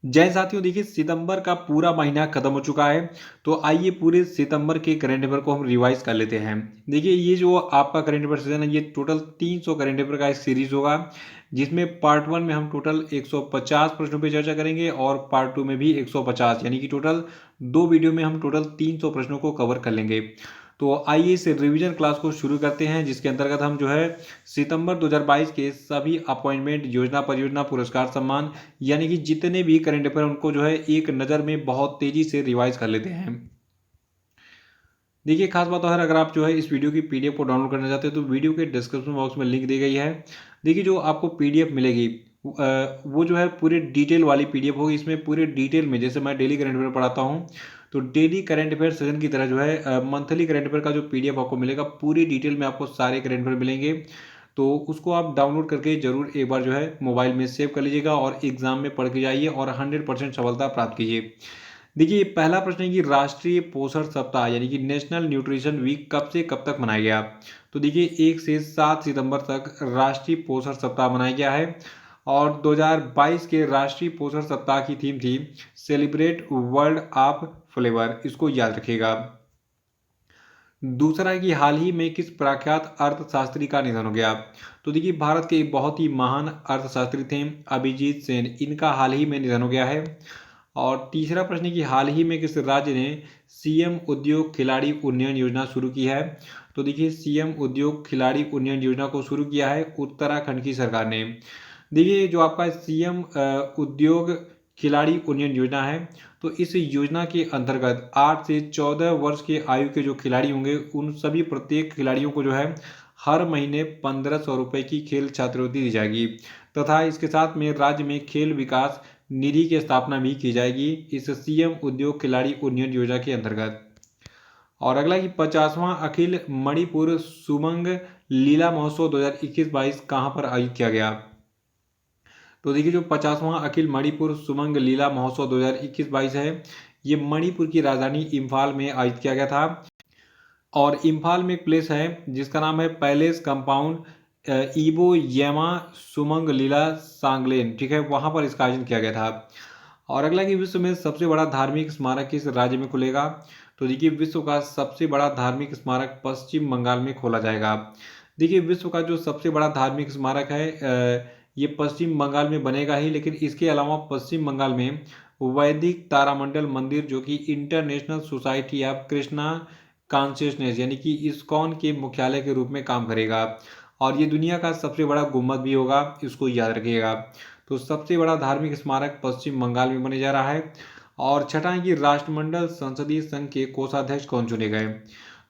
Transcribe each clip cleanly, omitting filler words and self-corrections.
जय साथियों, देखिए सितंबर का पूरा महीना खत्म हो चुका है। तो आइए पूरे सितंबर के करंट अफेयर को हम रिवाइज कर लेते हैं। देखिए ये जो आपका करंट अफेयर सीजन है, ये टोटल 300 करंट अफेयर का एक सीरीज होगा, जिसमें पार्ट वन में हम टोटल 150 प्रश्नों पे चर्चा करेंगे और पार्ट टू में भी 150, यानी कि टोटल 2 वीडियो में हम टोटल 300 प्रश्नों को कवर कर लेंगे। तो आइए इस रिवीजन क्लास को शुरू करते हैं, जिसके अंतर्गत हम जो है सितंबर 2022 के सभी अपॉइंटमेंट, योजना, परियोजना, पुरस्कार, सम्मान, यानी कि जितने भी करंट अफेयर उनको जो है एक नज़र में बहुत तेजी से रिवाइज कर लेते हैं। देखिए खास बात है, अगर आप जो है इस वीडियो की पीडीएफ को डाउनलोड करना चाहते हैं तो वीडियो के डिस्क्रिप्शन बॉक्स में लिंक दी गई है। देखिए जो आपको पीडीएफ मिलेगी वो जो है पूरे डिटेल वाली पीडीएफ होगी। इसमें पूरे डिटेल में, जैसे मैं डेली करंट अफेयर पढ़ाता हूँ, तो डेली करंट अफेयर सेशन की तरह जो है मंथली करंट अफेयर का जो पीडीएफ आपको मिलेगा, पूरी डिटेल में आपको सारे करंट अफेयर मिलेंगे। तो उसको आप डाउनलोड करके जरूर एक बार जो है मोबाइल में सेव कर लीजिएगा और एग्जाम में पढ़ के जाइए और 100% सफलता प्राप्त कीजिए। देखिए पहला प्रश्न है कि राष्ट्रीय पोषण सप्ताह यानी कि नेशनल न्यूट्रिशन वीक कब से कब तक मनाया गया। तो देखिए 1 से 7 सितंबर तक राष्ट्रीय पोषण सप्ताह मनाया गया है। और 2022 के राष्ट्रीय पोषण सप्ताह की थीम थी सेलिब्रेट वर्ल्ड ऑफ फ्लेवर, इसको याद रखिएगा। दूसरा है कि हाल ही में किस प्रख्यात अर्थशास्त्री का निधन हो गया। तो देखिए भारत के एक बहुत ही महान अर्थशास्त्री थे अभिजीत सेन, इनका हाल ही में निधन हो गया है। और तीसरा प्रश्न है कि हाल ही में किस राज्य ने सीएम उद्योग खिलाड़ी उन्नयन योजना शुरू की है। तो देखिए सीएम उद्योग खिलाड़ी उन्नयन योजना को शुरू किया है उत्तराखंड की सरकार ने। देखिए जो आपका सीएम उद्योग खिलाड़ी उन्नयन योजना है, तो इस योजना के अंतर्गत 8 से 14 वर्ष के आयु के जो खिलाड़ी होंगे, उन सभी प्रत्येक खिलाड़ियों को जो है हर महीने 1500 रुपये की खेल छात्रवृत्ति दी जाएगी, तथा इसके साथ में राज्य में खेल विकास निधि की स्थापना भी की जाएगी इस सीएम उद्योग खिलाड़ी उन्नयन योजना के अंतर्गत। और अगला कि 50वां अखिल मणिपुर सुमंग लीला महोत्सव 2021-22 कहाँ पर आयोजित किया गया। तो देखिए जो 50वां अखिल मणिपुर सुमंग लीला महोत्सव 2021-22 है, ये मणिपुर की राजधानी इम्फाल में आयोजित किया गया था। और इम्फाल में एक प्लेस है जिसका नाम है पैलेस कंपाउंड ईबो येमा सुमंग लीला सांगलेन, ठीक है, वहां पर इसका आयोजन किया गया था। और अगला कि विश्व में सबसे बड़ा धार्मिक स्मारक किस राज्य में खुलेगा। तो देखिए विश्व का सबसे बड़ा धार्मिक स्मारक पश्चिम बंगाल में खोला जाएगा। देखिए विश्व का जो सबसे बड़ा धार्मिक स्मारक है ये पश्चिम बंगाल में बनेगा ही, लेकिन इसके अलावा पश्चिम बंगाल में वैदिक तारामंडल मंदिर, जो कि international society of Krishna consciousness यानी कि इस्कॉन के मुख्यालय के रूप में काम करेगा। और ये दुनिया का सबसे बड़ा गुम्बद भी होगा, इसको याद रखिएगा। तो सबसे बड़ा धार्मिक स्मारक पश्चिम बंगाल में बने जा रहा है। और छठा है कि राष्ट्रमंडल संसदीय संघ के कोषाध्यक्ष कौन चुने गए।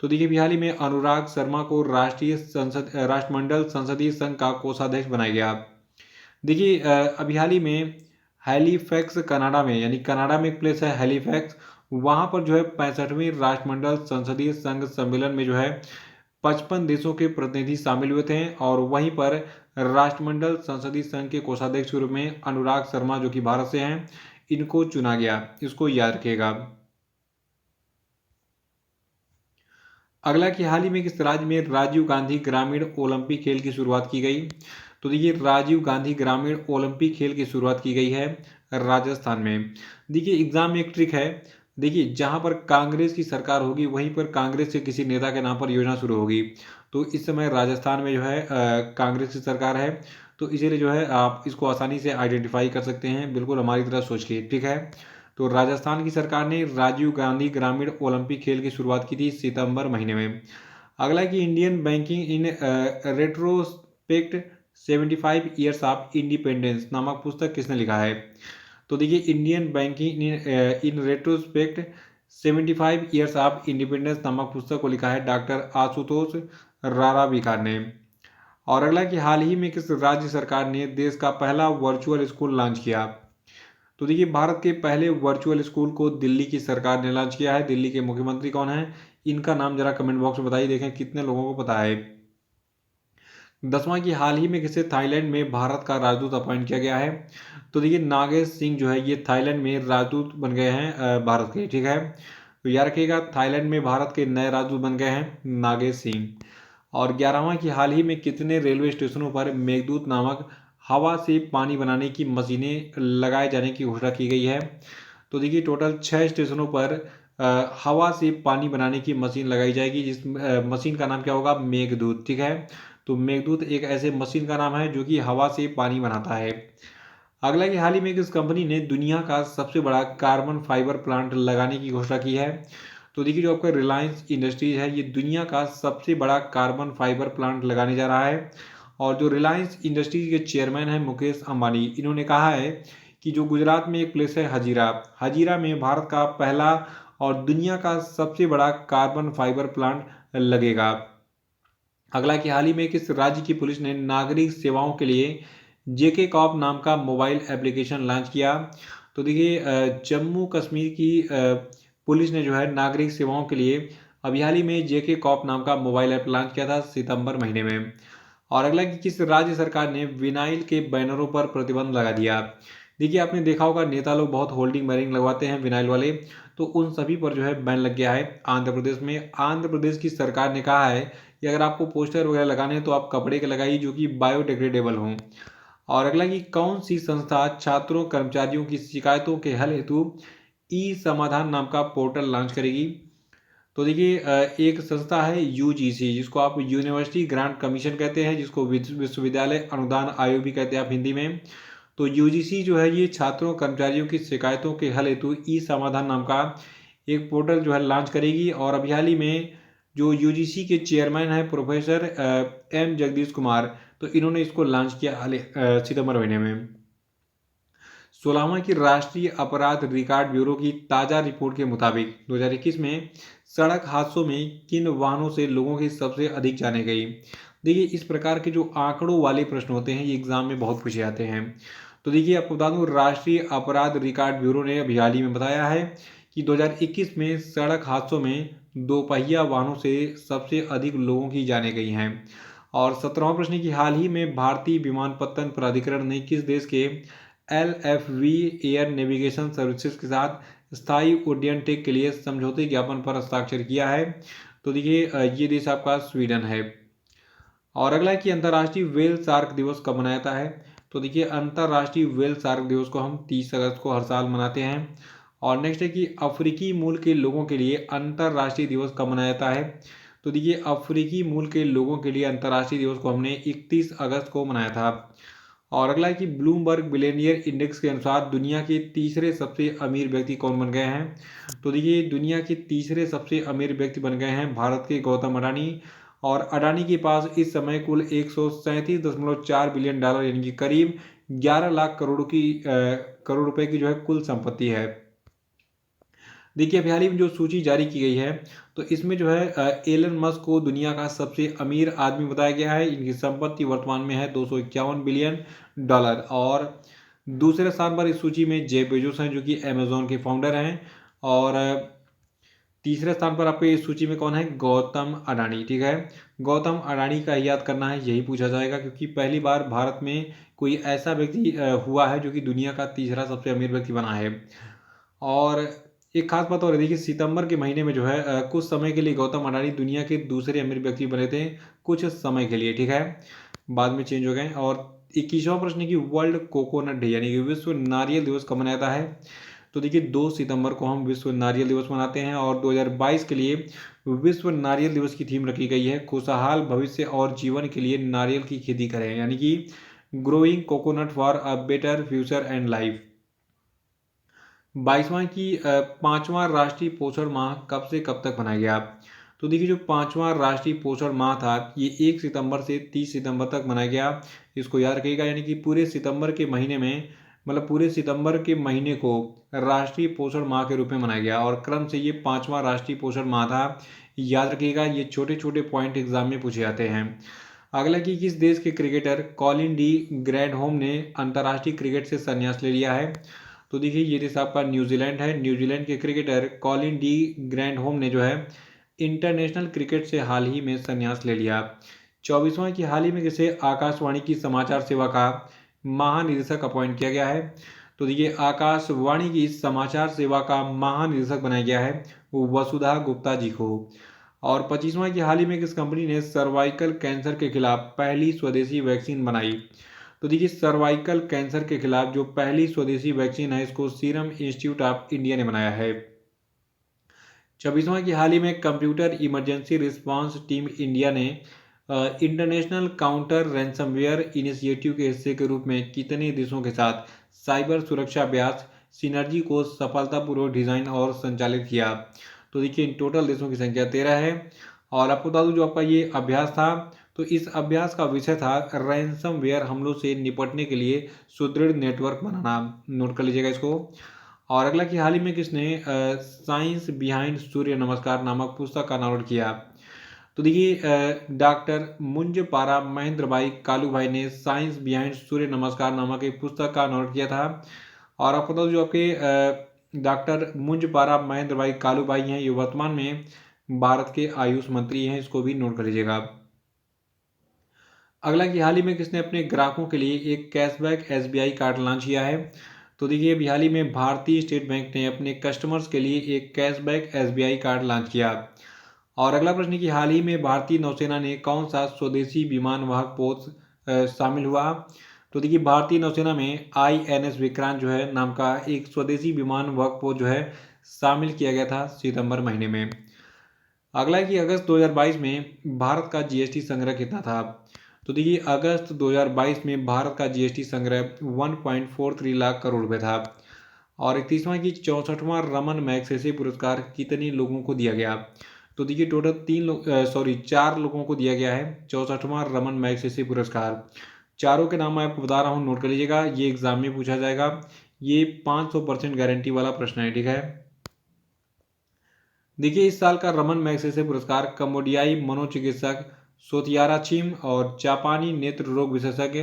तो देखिए हाल ही में अनुराग शर्मा को राष्ट्रमंडल संसदीय संघ का कोषाध्यक्ष बनाया गया। देखिए अभी हाल ही में हैलीफैक्स कनाडा में, यानी कनाडा में एक प्लेस है हैलीफैक्स, वहां पर जो है 65वीं राष्ट्रमंडल संसदीय संघ सम्मेलन में जो है 55 देशों के प्रतिनिधि शामिल हुए थे। और वहीं पर राष्ट्रमंडल संसदीय संघ के कोषाध्यक्ष के रूप में अनुराग शर्मा, जो कि भारत से हैं, इनको चुना गया, इसको याद रखिएगा। अगला कि हाल ही में किस राज्य में राजीव गांधी ग्रामीण ओलंपिक खेल की शुरुआत की गई। तो देखिए राजीव गांधी ग्रामीण ओलंपिक खेल की शुरुआत की गई है राजस्थान में। देखिए एग्जाम में एक ट्रिक है, देखिए जहां पर कांग्रेस की सरकार होगी वहीं पर कांग्रेस के किसी नेता के नाम पर योजना शुरू होगी। तो इस समय राजस्थान में जो है कांग्रेस की सरकार है, तो इसीलिए जो है आप इसको आसानी से आइडेंटिफाई कर सकते हैं, बिल्कुल हमारी तरह सोच के, ठीक है। तो राजस्थान की सरकार ने राजीव गांधी ग्रामीण ओलंपिक खेल की शुरुआत की थी सितंबर महीने में। अगला कि Indian banking in retrospect 75 years of independence नामक पुस्तक किसने लिखा है। तो देखिए Indian banking in retrospect 75 years of independence नामक पुस्तक को लिखा है डॉक्टर आशुतोष राराविकार ने। और अगला कि हाल ही में किस राज्य सरकार ने देश का पहला वर्चुअल स्कूल लॉन्च किया। तो देखिए भारत के पहले वर्चुअल स्कूल को दिल्ली की सरकार ने लॉन्च किया है। दिल्ली के मुख्यमंत्री कौन है, इनका नाम जरा कमेंट बॉक्स में बताइए, देखें कितने लोगों को पता है। 10वां की हाल ही में किसे थाईलैंड में भारत का राजदूत अपॉइंट किया गया है। तो देखिए नागेश सिंह जो है ये थाईलैंड में राजदूत बन गए हैं भारत के, ठीक है। तो याद रखिएगा थाईलैंड में भारत के नए राजदूत बन गए हैं नागेश सिंह। और 11वां की हाल ही में कितने रेलवे स्टेशनों पर मेघदूत नामक हवा से पानी बनाने की मशीनें लगाए जाने की घोषणा की गई है। तो देखिए टोटल 6 स्टेशनों पर हवा से पानी बनाने की मशीन लगाई जाएगी, जिस मशीन का नाम क्या होगा, मेघदूत। ठीक है, तो मेघदूत एक ऐसे मशीन का नाम है जो कि हवा से पानी बनाता है। अगला कि हाल ही में किस कंपनी ने दुनिया का सबसे बड़ा कार्बन फाइबर प्लांट लगाने की घोषणा की है। तो देखिए जो आपका रिलायंस इंडस्ट्रीज है, ये दुनिया का सबसे बड़ा कार्बन फाइबर प्लांट लगाने जा रहा है। और जो रिलायंस इंडस्ट्रीज के चेयरमैन हैं मुकेश अंबानी, इन्होंने कहा है कि जो गुजरात में एक प्लेस है हजीरा, हजीरा में भारत का पहला और दुनिया का सबसे बड़ा कार्बन फाइबर प्लांट लगेगा। अगला कि हाल ही में किस राज्य की पुलिस ने नागरिक सेवाओं के लिए जेके कॉप नाम का मोबाइल एप्लीकेशन लॉन्च किया। तो देखिए जम्मू कश्मीर की पुलिस ने जो है नागरिक सेवाओं के लिए अभी हाल ही में जेके कॉप नाम का मोबाइल ऐप लॉन्च किया था सितंबर महीने में। और अगला कि किस राज्य सरकार ने विनाइल के बैनरों पर प्रतिबंध लगा दिया। देखिए आपने देखा होगा नेता लोग बहुत होल्डिंग बैरिंग लगवाते हैं विनाइल वाले, तो उन सभी पर जो है बैन लग गया है आंध्र प्रदेश में। आंध्र प्रदेश की सरकार ने कहा है कि अगर आपको पोस्टर वगैरह लगाने हैं तो आप कपड़े के लगाइए जो कि बायोडिग्रेडेबल हों। और अगला कि कौन सी संस्था छात्रों कर्मचारियों की शिकायतों के हल हेतु ई समाधान नाम का पोर्टल लॉन्च करेगी। तो देखिए एक संस्था है यूजीसी, जिसको आप यूनिवर्सिटी ग्रांट कमीशन कहते हैं, जिसको विश्वविद्यालय अनुदान आयोग भी कहते हैं आप हिंदी में। तो यूजीसी जो है ये छात्रों कर्मचारियों की शिकायतों के हल हेतु ई समाधान नाम का एक पोर्टल जो है लॉन्च करेगी। और अभी हाल ही में जो यूजीसी के चेयरमैन हैं प्रोफेसर एम जगदीश कुमार, तो इन्होंने इसको लॉन्च किया सितंबर महीने में। 16वां की राष्ट्रीय अपराध रिकॉर्ड ब्यूरो की ताज़ा रिपोर्ट के मुताबिक 2021 में सड़क हादसों में किन वाहनों से लोगों की सबसे अधिक जाने गई। देखिए इस प्रकार के जो आंकड़ों वाले प्रश्न होते हैं ये एग्जाम में बहुत पूछे जाते हैं। तो देखिए आपको बता दूं राष्ट्रीय अपराध रिकॉर्ड ब्यूरो ने अभी हाल ही में बताया है कि 2021 में सड़क हादसों में दोपहिया वाहनों से सबसे अधिक लोगों की जाने गई हैं। और 17वां प्रश्न की हाल ही में भारतीय विमानपत्तन प्राधिकरण ने किस देश के LFV एयर नेविगेशन सर्विसेज के साथ स्थायी उड्डयन टेक के लिए समझौते ज्ञापन पर हस्ताक्षर किया है। तो देखिए ये देश आपका स्वीडन है। और अगला है कि अंतर्राष्ट्रीय व्हेल शार्क दिवस कब मनाया जाता है। तो देखिए अंतर्राष्ट्रीय व्हेल शार्क दिवस को हम 30 अगस्त को हर साल मनाते हैं। और नेक्स्ट है कि अफ्रीकी मूल के लोगों के लिए अंतर्राष्ट्रीय दिवस कब मनाया जाता है। तो देखिए अफ्रीकी मूल के लोगों के लिए अंतर्राष्ट्रीय दिवस को हमने 31 अगस्त को मनाया था। और अगला है कि ब्लूमबर्ग बिलियनियर इंडेक्स के अनुसार दुनिया के तीसरे सबसे अमीर व्यक्ति कौन बन गए हैं। तो देखिए दुनिया के तीसरे सबसे अमीर व्यक्ति बन गए हैं भारत के गौतम अडानी। और अडानी के पास इस समय कुल 137.4 बिलियन डॉलर यानी कि करीब 11 लाख करोड़ रुपए की जो है कुल संपत्ति है। देखिए अभी हाल ही में जो सूची जारी की गई है तो इसमें जो है एलन मस्क को दुनिया का सबसे अमीर आदमी बताया गया है। इनकी संपत्ति वर्तमान में है 251 बिलियन डॉलर। और दूसरे स्थान पर इस सूची में जेफ बेजोस हैं जो कि अमेजोन के फाउंडर हैं। और तीसरे स्थान पर आपके इस सूची में कौन है, गौतम अडानी। ठीक है, गौतम अडानी का याद करना है, यही पूछा जाएगा क्योंकि पहली बार भारत में कोई ऐसा व्यक्ति हुआ है जो कि दुनिया का तीसरा सबसे अमीर व्यक्ति बना है। और एक खास बात और है, देखिए सितंबर के महीने में जो है कुछ समय के लिए गौतम अडानी दुनिया के दूसरे अमीर व्यक्ति बने थे कुछ समय के लिए। ठीक है, बाद में चेंज हो गए। और 21वां प्रश्न की वर्ल्ड कोकोनट डे यानी कि विश्व नारियल दिवस कब मनाया जाता है। तो देखिए 2 सितंबर को हम विश्व नारियल दिवस मनाते हैं। और 2022 के लिए विश्व नारियल दिवस की थीम रखी गई है खुशहाल भविष्य और जीवन के लिए नारियल की खेती करें, यानी कि growing coconut for a better future and life. 22वां की 5वां राष्ट्रीय पोषण माह कब से कब तक मनाया गया। तो देखिए जो 5वां राष्ट्रीय पोषण माह था ये 1 सितंबर से 30 सितंबर तक मनाया गया। इसको याद रखिएगा, यानी कि पूरे सितंबर के महीने में मतलब पूरे सितंबर के महीने को राष्ट्रीय पोषण माह के रूप में मनाया गया। और क्रम से ये 5वां राष्ट्रीय पोषण माह था, याद रखिएगा। ये छोटे छोटे पॉइंट एग्जाम में पूछे जाते हैं। अगला कि किस देश के क्रिकेटर कॉलिन डी ग्रैंडहोम ने अंतर्राष्ट्रीय क्रिकेट से संन्यास ले लिया है। तो देखिए ये देश आपका न्यूजीलैंड है। न्यूजीलैंड के क्रिकेटर कॉलिन डी ग्रैंडहोम ने जो है इंटरनेशनल क्रिकेट से हाल ही में संन्यास ले लिया। 24वां की हाल ही में किसे आकाशवाणी की समाचार सेवा का महानिदेशक अपॉइंट किया गया है। तो देखिए आकाशवाणी की समाचार सेवा का महानिदेशक बनाया गया है वसुधा गुप्ता जी को। और 25वां की हाल ही में किस कंपनी ने सर्वाइकल कैंसर के खिलाफ पहली स्वदेशी वैक्सीन बनाई। तो देखिए सर्वाइकल कैंसर के खिलाफ जो पहली स्वदेशी वैक्सीन है इसको सीरम इंस्टीट्यूट ऑफ इंडिया ने बनाया है। 26वां की हाल ही में computer emergency response team India ने इंटरनेशनल काउंटर रैंसमवेयर इनिशिएटिव के हिस्से के रूप में कितने देशों के साथ साइबर सुरक्षा अभ्यास सिनर्जी को सफलतापूर्वक डिजाइन और संचालित किया। तो देखिए टोटल देशों की संख्या 13 है। और आपको बता दूं जो आपका ये अभ्यास था तो इस अभ्यास का विषय था रैंसमवेयर हमलों से निपटने के लिए सुदृढ़ नेटवर्क बनाना। नोट कर लीजिएगा इसको। और अगला कि हाल ही में किसने साइंस बिहाइंड सूर्य नमस्कार नामक पुस्तक का डाउनलोड किया। तो देखिए डॉक्टर मुंजपारा महेंद्र भाई कालू भाई ने साइंस बिहाइंड सूर्य नमस्कार नामक एक पुस्तक का डाउनलोड किया था। और आपको बता दो जो आपके डॉक्टर मुंजपारा महेंद्र भाई कालू भाई हैं ये वर्तमान में भारत के आयुष मंत्री हैं, इसको भी नोट कर लीजिएगा। अगला कि हाल ही में किसने अपने ग्राहकों के लिए एक कैशबैक एसबीआई कार्ड लॉन्च किया है। तो देखिए अभी हाल ही में भारतीय स्टेट बैंक ने अपने कस्टमर्स के लिए एक कैशबैक एसबीआई कार्ड लॉन्च किया। और अगला प्रश्न कि हाल ही में भारतीय नौसेना ने कौन सा स्वदेशी विमान वाहक पोत शामिल हुआ। तो देखिए भारतीय नौसेना में INS विक्रांत जो है नाम का एक स्वदेशी विमान वाहक पोत जो है शामिल किया गया था सितंबर महीने में। अगला है कि अगस्त 2022 में भारत का जीएसटी संग्रह कितना था। तो देखिए अगस्त 2022 में भारत का जीएसटी संग्रह 1.43 लाख करोड़ रुपए था। और 31वां की 64वां रमन मैगसेसे पुरस्कार कितने लोगों को दिया गया। तो देखिए टोटल 4 लोगों को दिया गया है 64वां रमन मैगसेसे पुरस्कार। चारों के नाम मैं आपको बता रहा हूँ, नोट कर लीजिएगा, ये एग्जाम में पूछा जाएगा। ये 500% गारंटी वाला प्रश्न है, ठीक है। देखिए इस साल का रमन मैगसेसे पुरस्कार कम्बोडियाई मनोचिकित्सक सोतियारा चिम और जापानी नेत्र रोग विशेषज्ञ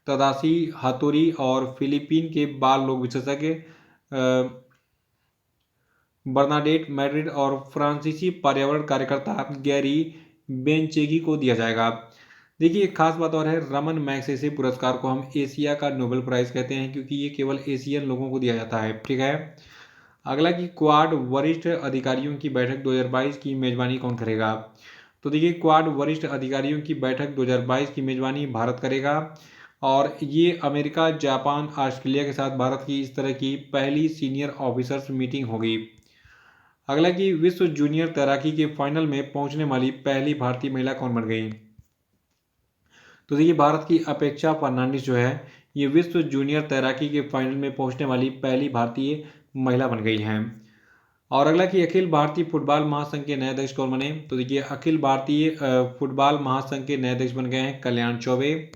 तदाशी हतोरी और फिलीपीन के बाल रोग विशेषज्ञ बर्नाडेट मैड्रिड और फ्रांसीसी पर्यावरण कार्यकर्ता गैरी बेंचेगी को दिया जाएगा। देखिए एक खास बात और है, रमन मैगसेसे पुरस्कार को हम एशिया का नोबेल प्राइज कहते हैं क्योंकि ये केवल एशियन लोगों को दिया जाता है, ठीक है। अगला कि क्वाड वरिष्ठ अधिकारियों की बैठक 2022 की मेजबानी कौन करेगा। तो देखिए क्वाड वरिष्ठ अधिकारियों की बैठक 2022 की मेजबानी भारत करेगा। और ये अमेरिका जापान ऑस्ट्रेलिया के साथ भारत की इस तरह की पहली सीनियर ऑफिसर्स मीटिंग होगी। अगला कि विश्व जूनियर तैराकी के फाइनल में पहुंचने वाली पहली भारतीय महिला कौन बन गई। तो देखिए भारत की अपेक्षा फर्नांडिस जो है ये विश्व जूनियर तैराकी के फाइनल में पहुंचने वाली पहली भारतीय महिला बन गई हैं। और अगला कि अखिल भारतीय फुटबॉल महासंघ के नए अध्यक्ष कौन बने। तो देखिए अखिल भारतीय फुटबॉल महासंघ के नए अध्यक्ष बन गए हैं कल्याण चौबे।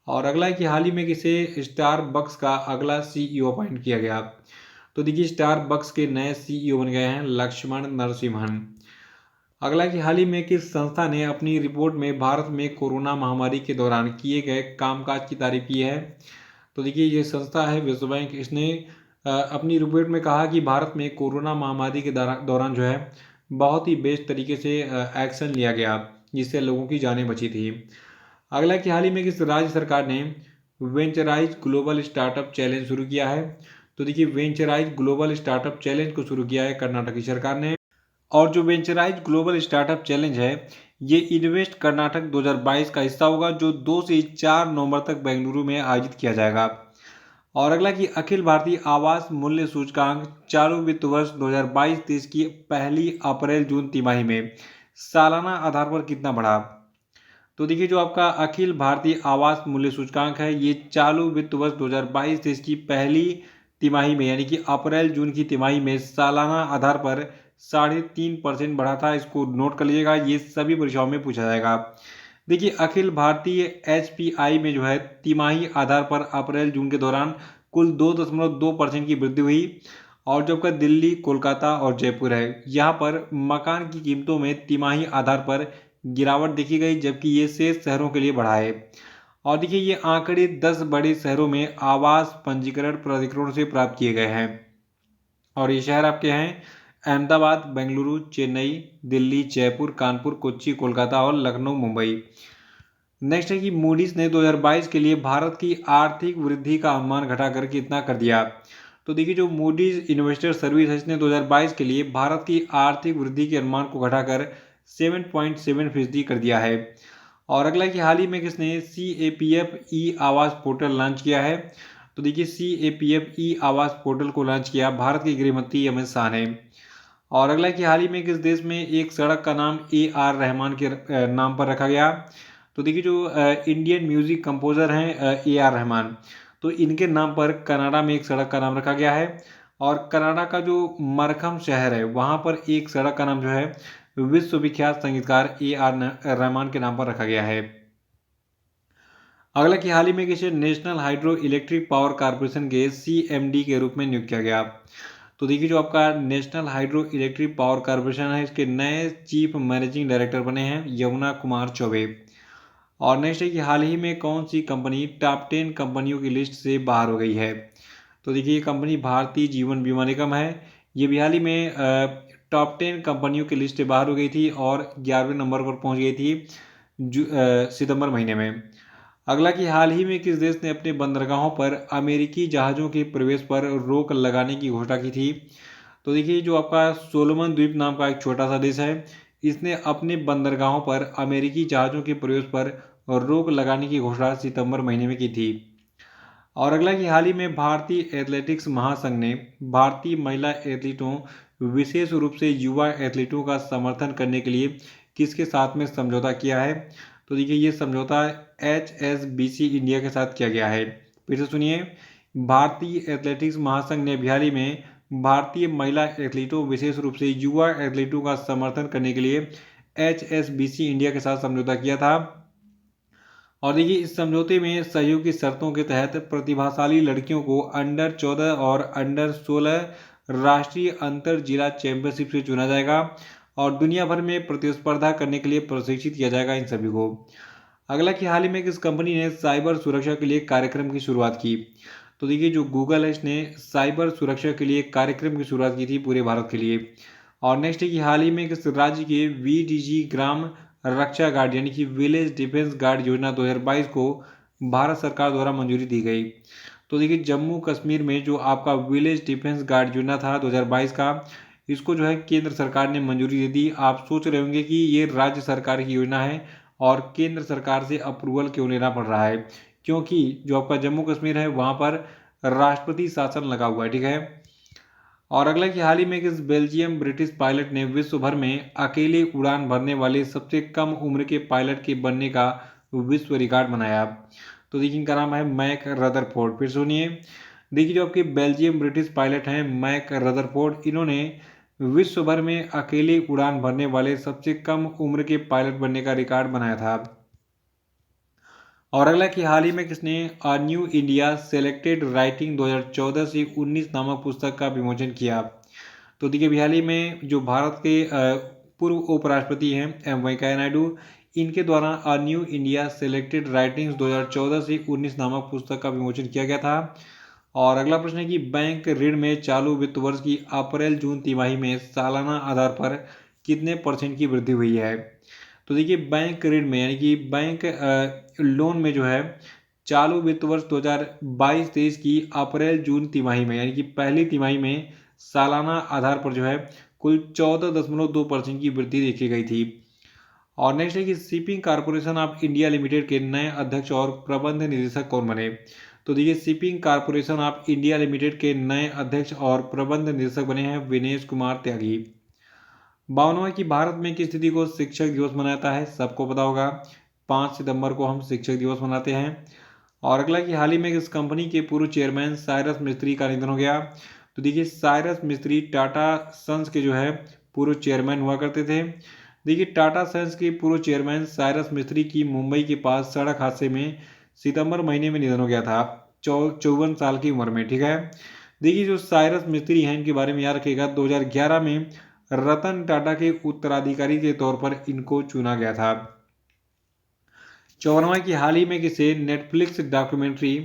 और अगला है कि हाल ही में किसे स्टार बक्स का अगला CEO अपॉइंट किया गया। तो देखिए स्टार बक्स के नए CEO बन गए हैं लक्ष्मण नरसिम्हन। अगला कि हाल ही में किस संस्था ने अपनी रिपोर्ट में भारत में कोरोना महामारी के दौरान किए गए कामकाज की तारीफ की है। तो देखिए ये संस्था है विश्व बैंक। इसने अपनी रिपोर्ट में कहा कि भारत में कोरोना महामारी के दौरान जो है बहुत ही बेस्ट तरीके से एक्शन लिया गया जिससे लोगों की जानें बची थी। अगला कि हाल ही में किस राज्य सरकार ने वेंचराइज ग्लोबल स्टार्टअप चैलेंज शुरू किया है। तो देखिए वेंचराइज ग्लोबल स्टार्टअप चैलेंज को शुरू किया है कर्नाटक की सरकार ने। और जो वेंचराइज ग्लोबल स्टार्टअप चैलेंज है ये इन्वेस्ट कर्नाटक 2022 का हिस्सा होगा जो 2 से 4 नवंबर तक बेंगलुरु में आयोजित किया जाएगा। और अगला कि अखिल भारतीय आवास मूल्य सूचकांक चालू वित्त वर्ष 2022-23 की पहली अप्रैल जून तिमाही में सालाना आधार पर कितना बढ़ा। तो देखिए जो आपका अखिल भारतीय आवास मूल्य सूचकांक है ये चालू वित्त वर्ष 2022-23 की पहली तिमाही में यानी कि अप्रैल जून की तिमाही में सालाना आधार पर 3.5% बढ़ा था। इसको नोट कर लीजिएगा, ये सभी परीक्षाओं में पूछा जाएगा। देखिए अखिल भारतीय HPI में जो है तिमाही आधार पर अप्रैल जून के दौरान कुल 2.2% की वृद्धि हुई। और जो आपका दिल्ली कोलकाता और जयपुर है यहाँ पर मकान की कीमतों में तिमाही आधार पर गिरावट देखी गई जबकि ये शेष शहरों के लिए बढ़ा है। और देखिए ये आंकड़े 10 बड़े शहरों में आवास पंजीकरण प्राधिकरण से प्राप्त किए गए हैं। और ये शहर आपके हैं अहमदाबाद, बेंगलुरु, चेन्नई, दिल्ली, जयपुर, कानपुर, कोच्चि, कोलकाता और लखनऊ, मुंबई। नेक्स्ट है कि मूडीज ने 2022 के लिए भारत की आर्थिक वृद्धि का अनुमान घटाकर कितना कर दिया। तो देखिए जो मूडीज इन्वेस्टर सर्विस है इसने 2022 के लिए भारत की आर्थिक वृद्धि के अनुमान को घटाकर 7.7% कर दिया है। और अगला कि हाल ही में किसने CAPF ई आवास पोर्टल लॉन्च किया है? तो देखिए CAPF ई आवास पोर्टल को लॉन्च किया भारत के गृह मंत्री अमित शाह ने। और अगला कि हाल ही में किस देश में एक सड़क का नाम AR रहमान के नाम पर रखा गया? तो देखिए जो इंडियन म्यूजिक कंपोजर हैं AR रहमान, तो इनके नाम पर कनाडा में एक सड़क का नाम रखा गया है। और कनाडा का जो मरखम शहर है वहाँ पर एक सड़क का नाम जो है विश्वविख्यात संगीतकार AR रहमान के नाम पर रखा गया है। अगला कि हाल ही में किसे national hydro electric power corporation के CMD के रूप में नियुक्त किया गया? तो देखिए जो आपका national hydro electric power corporation है इसके नए चीफ मैनेजिंग डायरेक्टर बने हैं यमुना कुमार चौबे। और नेक्स्ट है कि हाल ही में कौन सी कंपनी टॉप 10 कंपनियों की लिस्ट से बाहर हो गई है? तो देखिए ये कंपनी भारतीय जीवन बीमा निगम है। ये भी हाल ही में टॉप 10 कंपनियों की लिस्ट से बाहर हो गई थी और 11वें नंबर पर पहुंच गई थी सितंबर महीने में। अगला कि हाल ही में किस देश ने अपने बंदरगाहों पर अमेरिकी जहाज़ों के प्रवेश पर रोक लगाने की घोषणा की थी? तो देखिए जो आपका सोलोमन द्वीप नाम का एक छोटा सा देश है, इसने अपने बंदरगाहों पर अमेरिकी जहाज़ों के प्रवेश पर रोक लगाने की घोषणा सितंबर महीने में की थी। और अगला कि हाल ही में भारतीय एथलेटिक्स महासंघ ने भारतीय महिला एथलीटों विशेष रूप से युवा एथलीटों का समर्थन करने के लिए किसके साथ में समझौता किया है? तो देखिए ये समझौता HSBC इंडिया के साथ किया गया है। फिर से सुनिए, भारतीय एथलेटिक्स महासंघ ने हाल ही में भारतीय महिला एथलीटों विशेष रूप से युवा एथलीटों का समर्थन करने के लिए HSBC इंडिया के साथ समझौता किया था। और देखिए इस समझौते में सहयोग की शर्तों के तहत प्रतिभाशाली लड़कियों को अंडर 14 और अंडर 16 राष्ट्रीय अंतर जिला चैंपियनशिप से चुना जाएगा और दुनिया भर में प्रतिस्पर्धा करने के लिए प्रशिक्षित किया जाएगा इन सभी को। अगला कि हाल ही में किस कंपनी ने साइबर सुरक्षा के लिए कार्यक्रम की शुरुआत की? तो देखिए जो गूगल है इसने साइबर सुरक्षा के लिए कार्यक्रम की शुरुआत की थी पूरे भारत के लिए। और नेक्स्ट है कि हाल ही में किस राज्य के VDG ग्राम रक्षा गार्ड यानी कि विलेज डिफेंस गार्ड योजना 2022 को भारत सरकार द्वारा मंजूरी दी गई? तो देखिए जम्मू कश्मीर में जो आपका विलेज डिफेंस गार्ड योजना था 2022 का, इसको जो है केंद्र सरकार ने मंजूरी दे दी। आप सोच रहे होंगे कि ये राज्य सरकार की योजना है और केंद्र सरकार से अप्रूवल क्यों लेना पड़ रहा है, क्योंकि जो आपका जम्मू कश्मीर है वहाँ पर राष्ट्रपति शासन लगा हुआ है, ठीक है। और अगला कि हाल ही में किस बेल्जियम ब्रिटिश पायलट ने विश्व भर में अकेले उड़ान भरने वाले सबसे कम उम्र के पायलट के बनने का विश्व रिकॉर्ड बनाया? तो देखिए इनका नाम है मैक रदरफोर्ड। फिर सुनिए, देखिए जो आपके बेल्जियम ब्रिटिश पायलट हैं मैक रदरफोर्ड, इन्होंने विश्व भर में अकेले उड़ान भरने वाले सबसे कम उम्र के पायलट बनने का रिकॉर्ड बनाया था। और अगला कि हाल ही में किसने a new India selected writing 2014 से 19 नामक पुस्तक का विमोचन किया? तो देखिए अभी हाल ही में जो भारत के पूर्व उपराष्ट्रपति हैं वेंकैया नायडू, इनके द्वारा a new India selected writings 2014 से 19 नामक पुस्तक का विमोचन किया गया था। और अगला प्रश्न है कि बैंक ऋण में चालू वित्त वर्ष की अप्रैल जून तिमाही में सालाना आधार पर कितने % की वृद्धि हुई है? तो देखिए बैंक ऋण में यानी कि बैंक लोन में जो है चालू वित्त वर्ष 2022-23 की अप्रैल जून तिमाही में यानी कि पहली तिमाही में सालाना आधार पर जो है कुल 14.2% की वृद्धि देखी गई थी। और नेक्स्ट है कि shipping corporation of India limited के नए अध्यक्ष और प्रबंध निदेशक कौन बने? तो देखिए shipping corporation of India limited के नए अध्यक्ष और प्रबंध निदेशक बने हैं विनेश कुमार त्यागी। 52वां कि भारत में किस तिथि को शिक्षक दिवस मनाया जाता है? सबको पता होगा 5 सितंबर को हम शिक्षक दिवस मनाते हैं। और अगला कि हाल ही में किस कंपनी के पूर्व चेयरमैन साइरस मिस्त्री का निधन हो गया? तो देखिए साइरस मिस्त्री टाटा सन्स के जो है पूर्व चेयरमैन हुआ करते थे। देखिए टाटा सन्स के पूर्व चेयरमैन साइरस मिस्त्री की मुंबई के पास सड़क हादसे में सितंबर महीने में निधन हो गया था 54 साल की उम्र में, ठीक है। देखिए जो साइरस मिस्त्री हैं इनके बारे में याद रखिएगा 2011 में रतन टाटा के उत्तराधिकारी के तौर पर इनको चुना गया था। 54वां की हाल ही में किसे नेटफ्लिक्स डॉक्यूमेंट्री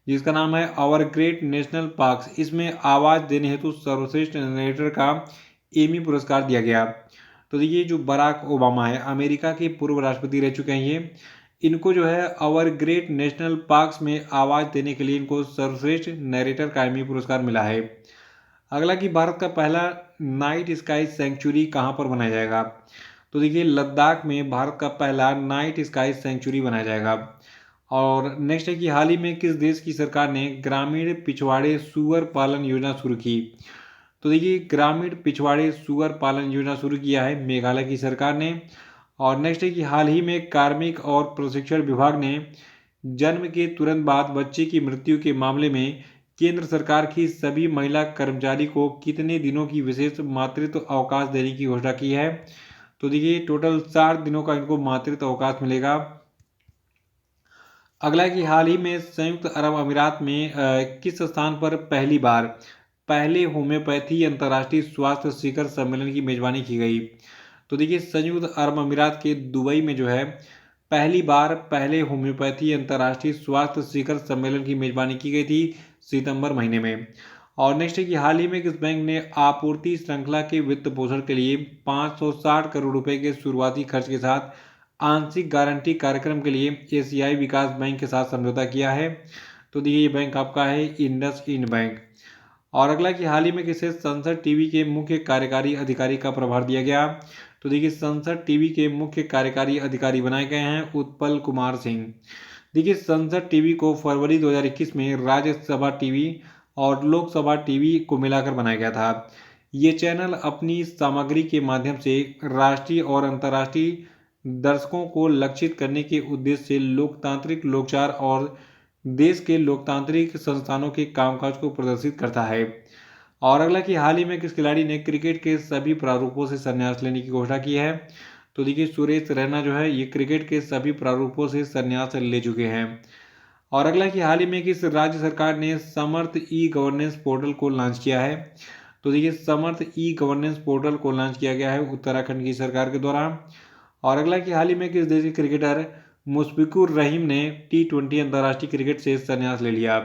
जिसका नाम है आवर ग्रेट नेशनल पार्क्स, इसमें आवाज देने हेतु सर्वश्रेष्ठ नरेटर का एमी पुरस्कार दिया गया? तो देखिए जो बराक ओबामा है अमेरिका के पूर्व राष्ट्रपति रह चुके हैं ये, इनको जो है आवर ग्रेट नेशनल पार्क्स में आवाज देने के लिए इनको सर्वश्रेष्ठ नरेटर का एमी पुरस्कार मिला है। अगला कि भारत का पहला नाइट स्काई सेंचुरी कहाँ पर बनाया जाएगा? तो देखिए लद्दाख में भारत का पहला नाइट स्काई सेंचुरी बनाया जाएगा। और नेक्स्ट है कि हाल ही में किस देश की सरकार ने ग्रामीण पिछवाड़े सूअर पालन योजना शुरू की। तो देखिए ग्रामीण पिछवाड़े सूअर पालन योजना शुरू किया है मेघालय की सरकार ने। और नेक्स्ट है कि हाल ही में कार्मिक और प्रशिक्षण विभाग ने जन्म के तुरंत बाद बच्चे की मृत्यु के मामले में केंद्र सरकार की सभी महिला कर्मचारी को कितने दिनों की विशेष मातृत्व अवकाश देने की घोषणा की है। तो देखिए टोटल 4 दिनों का इनको मातृत्व अवकाश मिलेगा। अगला है कि हाल ही में संयुक्त अरब अमीरात में किस स्थान पर पहली बार पहले होम्योपैथी अंतर्राष्ट्रीय स्वास्थ्य शिखर सम्मेलन की मेजबानी की गई। तो देखिए संयुक्त अरब अमीरात के दुबई में जो है पहली बार पहले होम्योपैथी अंतर्राष्ट्रीय स्वास्थ्य शिखर सम्मेलन की मेजबानी की गई थी सितंबर महीने में। और नेक्स्ट है कि हाल ही में किस बैंक ने आपूर्ति श्रृंखला के वित्त पोषण के लिए 560 करोड़ रुपए के शुरुआती खर्च के साथ आंशिक गारंटी कार्यक्रम के लिए एशियाई विकास बैंक के साथ समझौता किया है। तो देखिए ये बैंक आपका है इंडसइंड बैंक। और अगला कि हाल ही में किसे संसद टीवी के मुख्य कार्यकारी अधिकारी का प्रभार दिया गया। तो देखिए संसद टीवी के मुख्य कार्यकारी अधिकारी बनाए गए हैं उत्पल कुमार सिंह। देखिए संसद टीवी को फरवरी 2021 में राज्यसभा टीवी और लोकसभा टीवी को मिलाकर बनाया गया था। ये चैनल अपनी सामग्री के माध्यम से राष्ट्रीय और अंतर्राष्ट्रीय दर्शकों को लक्षित करने के उद्देश्य से लोकतांत्रिक लोकचार और देश के लोकतांत्रिक संस्थानों के कामकाज को प्रदर्शित करता है। और अगला कि हाल ही में किस खिलाड़ी ने क्रिकेट के सभी प्रारूपों से संन्यास लेने की घोषणा की है। तो देखिए सुरेश रैना जो है ये क्रिकेट के सभी प्रारूपों से संन्यास ले चुके हैं। और अगला कि हाल ही में किस राज्य सरकार ने समर्थ ई गवर्नेंस पोर्टल को लॉन्च किया है। तो देखिए समर्थ ई गवर्नेंस पोर्टल को लॉन्च किया गया है उत्तराखंड की सरकार के द्वारा। और अगला कि हाल ही में किस देश के क्रिकेटर मुशफिकुर रहीम ने T20 अंतर्राष्ट्रीय क्रिकेट से संन्यास ले लिया।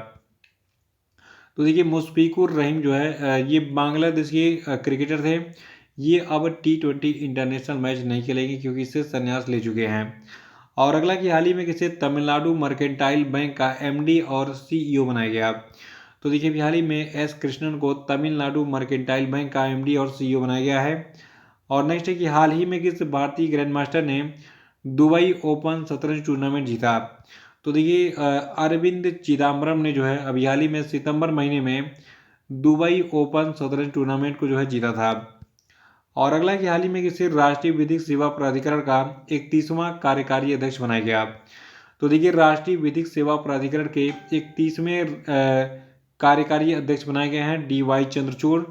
तो देखिए मुशफिकुर रहीम जो है ये बांग्लादेश के क्रिकेटर थे। ये अब T20 इंटरनेशनल मैच नहीं खेलेंगे क्योंकि इससे संन्यास ले चुके हैं। और अगला कि हाल ही में किसे तमिलनाडु मर्केंटाइल बैंक का MD और CEO बनाया गया। तो देखिए हाल ही में एस कृष्णन को तमिलनाडु मर्केंटाइल बैंक का MD और CEO बनाया गया है। और नेक्स्ट है कि हाल ही में किस भारतीय ग्रैंड मास्टर ने दुबई ओपन शतरंज टूर्नामेंट जीता। तो देखिए अरविंद चिदम्बरम ने जो है अभी हाल ही में सितंबर महीने में दुबई ओपन शतरंज टूर्नामेंट को जो है जीता था। और अगला कि हाल ही में किसी राष्ट्रीय विधिक सेवा प्राधिकरण का 31वां कार्यकारी अध्यक्ष बनाया गया। तो देखिए राष्ट्रीय विधिक सेवा प्राधिकरण के 31वें कार्यकारी अध्यक्ष बनाए गए हैं DY चंद्रचूड़।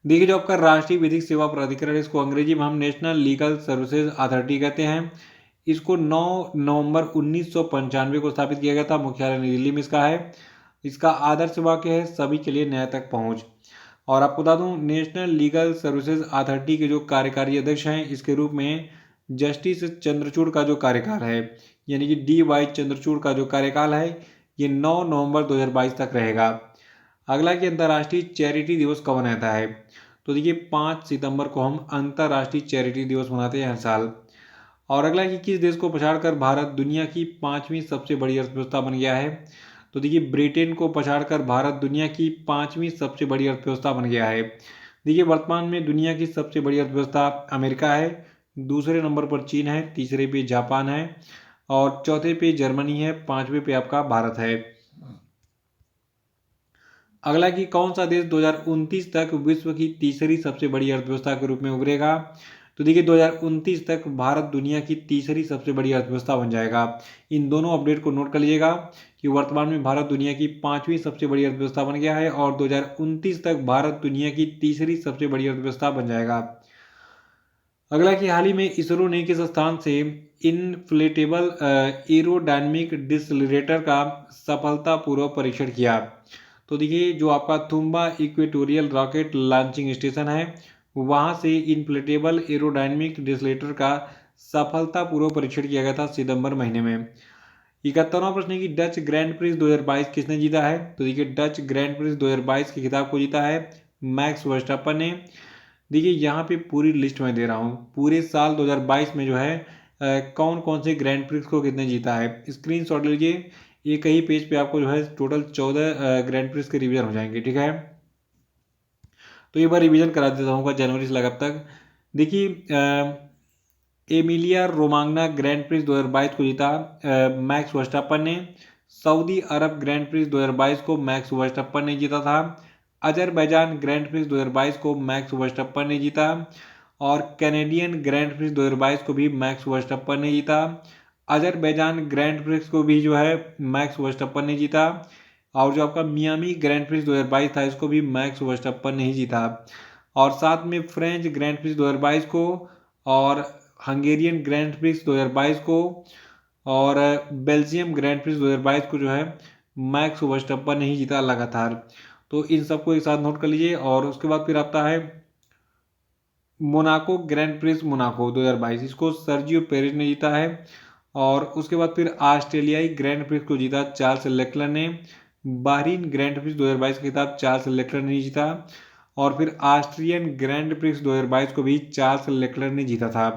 देखिए जो आपका राष्ट्रीय विधिक सेवा प्राधिकरण इसको अंग्रेजी में हम नेशनल लीगल सर्विसेज अथॉरिटी कहते हैं। इसको 9 नवंबर 1995 को स्थापित किया गया था। मुख्यालय नई दिल्ली में इसका है। इसका आदर्श वाक्य है सभी के लिए न्याय तक पहुंच। और आपको बता दूं नेशनल लीगल सर्विसेज अथॉरिटी के जो कार्यकारी अध्यक्ष हैं इसके रूप में जस्टिस चंद्रचूड़ का जो कार्यकाल है यानी कि DY चंद्रचूड़ का जो कार्यकाल है ये 9 नवंबर 2022 तक रहेगा। अगला कि अंतर्राष्ट्रीय चैरिटी दिवस कब मनाता है। तो देखिए 5 सितंबर को हम अंतर्राष्ट्रीय चैरिटी दिवस मनाते हैं हर साल। और अगला कि किस देश को पछाड़कर भारत दुनिया की 5वीं सबसे बड़ी अर्थव्यवस्था बन गया है। तो देखिए ब्रिटेन को पछाड़कर भारत दुनिया की 5वीं सबसे बड़ी अर्थव्यवस्था बन गया है। देखिए वर्तमान में दुनिया की सबसे बड़ी अर्थव्यवस्था अमेरिका है, दूसरे नंबर पर चीन है, तीसरे पे जापान है और चौथे पे जर्मनी है, 5वें पे आपका भारत है। अगला कि कौन सा देश 2029 तक विश्व की तीसरी सबसे बड़ी अर्थव्यवस्था के रूप में उभरेगा। तो देखिए 2029 तक भारत दुनिया की तीसरी सबसे बड़ी अर्थव्यवस्था बन जाएगा। इन दोनों अपडेट को नोट कर लीजिएगा कि वर्तमान में भारत दुनिया की 5वीं सबसे बड़ी अर्थव्यवस्था बन गया है और 2029 तक भारत दुनिया की तीसरी सबसे बड़ी अर्थव्यवस्था बन जाएगा। अगला कि हाल ही में इसरो ने किस स्थान से इनफ्लेटेबल एरोडायनेमिक डिसलिरेटर का सफलतापूर्वक परीक्षण किया। तो देखिए जो आपका तुम्बा इक्वेटोरियल रॉकेट लॉन्चिंग स्टेशन है वहां से इनफ्लेटेबल एरोडायनेमिक डिसलेटर का सफलतापूर्वक परीक्षण किया गया था सितंबर महीने में। 71वां प्रश्न है कि डच ग्रैंड प्रिक्स 2022 किसने जीता है। तो देखिए डच ग्रैंड प्रिक्स 2022 के खिताब को जीता है मैक्स वर्स्टापन ने। देखिए यहाँ पे पूरी लिस्ट मैं दे रहा हूँ पूरे साल 2022 में जो है कौन कौन से ग्रैंड प्रिक्स को कितने जीता है। स्क्रीनशॉट लीजिए, एक ही पेज पे आपको जो है टोटल 14 ग्रैंड प्रिक्स के रिवीजन हो जाएंगे। ठीक है तो एक बार रिवीजन करा देता हूँ जनवरी से लगा अब तक। देखिए एमिलिया रोमांगना ग्रैंड प्रिक्स 2022 को जीता मैक्स वर्स्टापन ने। सऊदी अरब ग्रैंड प्रिक्स 2022 को मैक्स वर्स्टापन ने जीता था। अजरबैजान ग्रैंड प्रिक्स 2022 को मैक्स वर्स्टापन ने जीता। और कैनेडियन ग्रैंड प्रिक्स 2022 को भी मैक्स वर्स्टापन ने जीता। अजरबैजान ग्रैंड प्रिक्स को भी जो है मैक्स वर्स्टापन ने जीता। और जो आपका मियामी ग्रैंड प्रिक्स 2022 था इसको भी मैक्स वर्स्टापन ने ही जीता। और साथ में फ्रेंच ग्रैंड प्रिक्स 2022 को और हंगेरियन ग्रैंड प्रिक्स 2022 को और बेल्जियम ग्रैंड प्रिक्स 2022 को जो है मैक्स वर्स्टापन ने ही जीता लगातार। तो इन सबको एक साथ नोट कर लीजिए। और उसके बाद फिर आता है मोनाको ग्रैंड प्रिक्स मोनाको 2022, इसको सर्जियो पेरेज ने जीता है। और उसके बाद फिर ऑस्ट्रेलियाई ग्रैंड प्रिक्स को जीता चार्ल्स लेक्लर ने। बाहरीन ग्रैंड प्रिक्स 2022 का खिताब चार्ल्स लेक्लर ने जीता। और फिर ऑस्ट्रियन ग्रैंड प्रिक्स 2022 को भी चार्ल्स लेक्लर ने जीता था।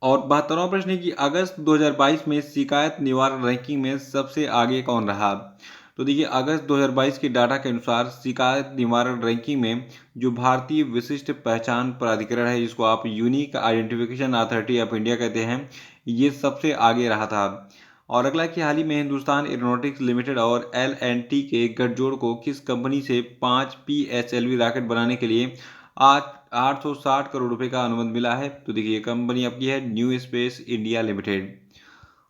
और 72वां प्रश्न है कि अगस्त 2022 में शिकायत निवारण रैंकिंग में सबसे आगे कौन रहा। तो देखिए अगस्त 2022 के डाटा के अनुसार शिकायत निवारण रैंकिंग में जो भारतीय विशिष्ट पहचान प्राधिकरण है, जिसको आप unique identification authority of India कहते हैं, ये सबसे आगे रहा था। और अगला कि हाल ही में हिंदुस्तान एरोनॉटिक्स लिमिटेड और L&T के गठजोड़ को किस कंपनी से 5 PHLV रॉकेट बनाने के लिए आज 860 करोड़ रुपए का अनुबंध मिला है। तो देखिए ये कंपनी आपकी है न्यू स्पेस इंडिया लिमिटेड।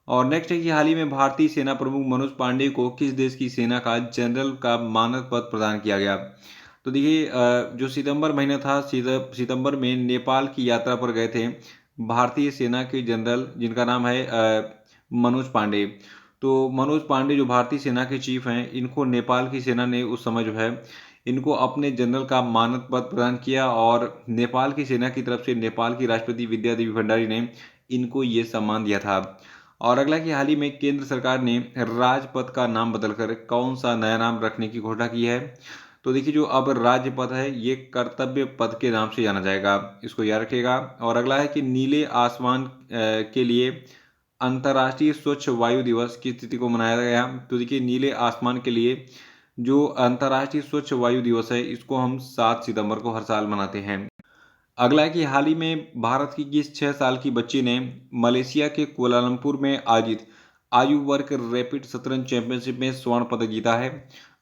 और नेक्स्ट है कि हाल ही में भारतीय सेना प्रमुख मनोज पांडे को किस देश की सेना का जनरल का मानद पद प्रदान किया गया। तो देखिए जो सितंबर महीना था, सितंबर में नेपाल की यात्रा पर गए थे भारतीय सेना के जनरल, जिनका नाम है मनोज पांडे। तो मनोज पांडे जो भारतीय सेना के चीफ हैं, इनको नेपाल की सेना ने उस समय जो है इनको अपने जनरल का मानद पद प्रदान किया। और नेपाल की सेना की तरफ से नेपाल की राष्ट्रपति विद्यादेवी भंडारी ने इनको ये सम्मान दिया था। और अगला कि हाल ही में केंद्र सरकार ने राजपथ का नाम बदलकर कौन सा नया नाम रखने की घोषणा की है। तो देखिए जो अब राजपथ है ये कर्तव्य पथ के नाम से जाना जाएगा, इसको याद रखिएगा। और अगला है कि नीले आसमान के लिए अंतर्राष्ट्रीय स्वच्छ वायु दिवस की तिथि को मनाया गया। तो देखिए नीले आसमान के लिए जो अंतर्राष्ट्रीय स्वच्छ वायु दिवस है इसको हम 7 सितंबर को हर साल मनाते हैं। अगला है कि हाल ही में भारत की किस 6 साल की बच्ची ने मलेशिया के कुआलालंपुर में आयोजित आयु वर्ग रैपिड शतरंज चैंपियनशिप में स्वर्ण पदक जीता है।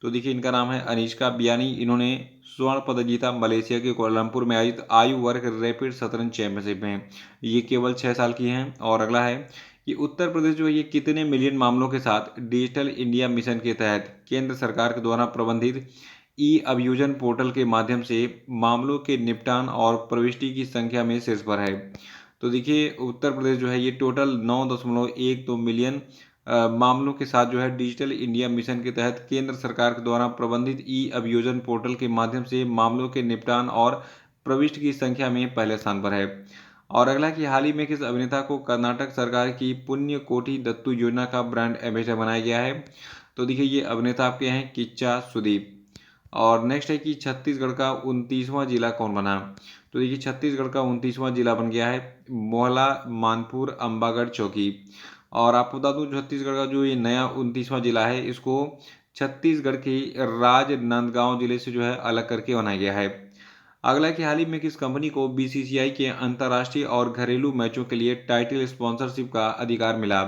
तो देखिए इनका नाम है अनिष्का बियानी। इन्होंने स्वर्ण पदक जीता मलेशिया के कुआलालंपुर में आयोजित आयु वर्ग रैपिड शतरंज चैंपियनशिप में। ये केवल 6 साल की हैं। और अगला है कि उत्तर प्रदेश जो है ये कितने मिलियन मामलों के साथ डिजिटल इंडिया मिशन के तहत केंद्र सरकार के द्वारा प्रबंधित ई अभियोजन पोर्टल के माध्यम से मामलों के निपटान और प्रविष्टि की संख्या में शीर्ष पर है। तो देखिए उत्तर प्रदेश जो है ये टोटल 9.12 मिलियन मामलों के साथ जो है डिजिटल इंडिया मिशन के तहत केंद्र सरकार के द्वारा प्रबंधित ई अभियोजन पोर्टल के माध्यम से मामलों के निपटान और प्रविष्टि की संख्या में पहले स्थान पर है। और अगला कि हाल ही में किस अभिनेता को कर्नाटक सरकार की पुण्य कोटि दत्तू योजना का ब्रांड एम्बेसडर बनाया गया है। तो देखिए ये अभिनेता आपके हैं किच्चा सुदीप। और नेक्स्ट है कि छत्तीसगढ़ का 29वां जिला कौन बना। तो देखिए छत्तीसगढ़ का 29वां जिला बन गया है मोहला मानपुर अंबागढ़ चौकी। और आपको बता दूं छत्तीसगढ़ का जो ये नया 29वां जिला है इसको छत्तीसगढ़ के राजनांदगांव जिले से जो है अलग करके बनाया गया है। अगला कि हाल ही में किस कंपनी को बीसीसीआई के अंतर्राष्ट्रीय और घरेलू मैचों के लिए टाइटल स्पॉन्सरशिप का अधिकार मिला।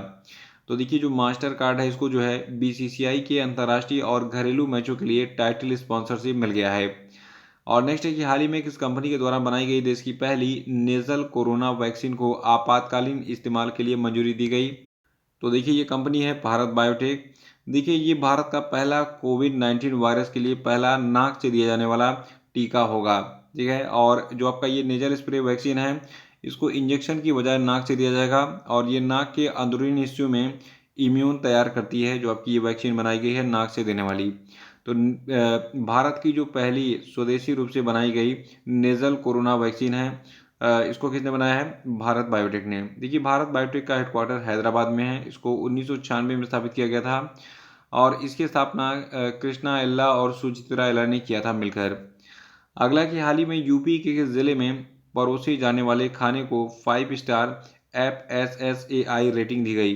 तो देखिए जो मास्टर कार्ड है इसको जो है बीसीसीआई के अंतर्राष्ट्रीय और घरेलू मैचों के लिए टाइटल स्पॉन्सरशिप मिल गया है। और नेक्स्ट है कि हाल ही में किस कंपनी के द्वारा बनाई गई देश की पहली नेजल कोरोना वैक्सीन को आपातकालीन इस्तेमाल के लिए मंजूरी दी गई। तो देखिए ये कंपनी है भारत बायोटेक। देखिए ये भारत का पहला कोविड-19 वायरस के लिए पहला नाक से दिया जाने वाला टीका होगा, ठीक है। और जो आपका ये नेजल स्प्रे वैक्सीन है इसको इंजेक्शन की बजाय नाक से दिया जाएगा। और ये नाक के अंदरूनी हिस्सों में इम्यून तैयार करती है जो आपकी ये वैक्सीन बनाई गई है नाक से देने वाली। तो भारत की जो पहली स्वदेशी रूप से बनाई गई नेजल कोरोना वैक्सीन है इसको किसने बनाया है भारत बायोटेक ने। देखिए भारत बायोटेक का हेडक्वार्टर हैदराबाद में है। इसको 1996 में स्थापित किया गया था। और इसकी स्थापना कृष्णा एल्ला और सुचित्रा एल्ला ने किया था मिलकर। अगला कि हाल ही में यूपी के किस जिले में परोसे जाने वाले खाने को 5 स्टार FSSAI रेटिंग दी गई।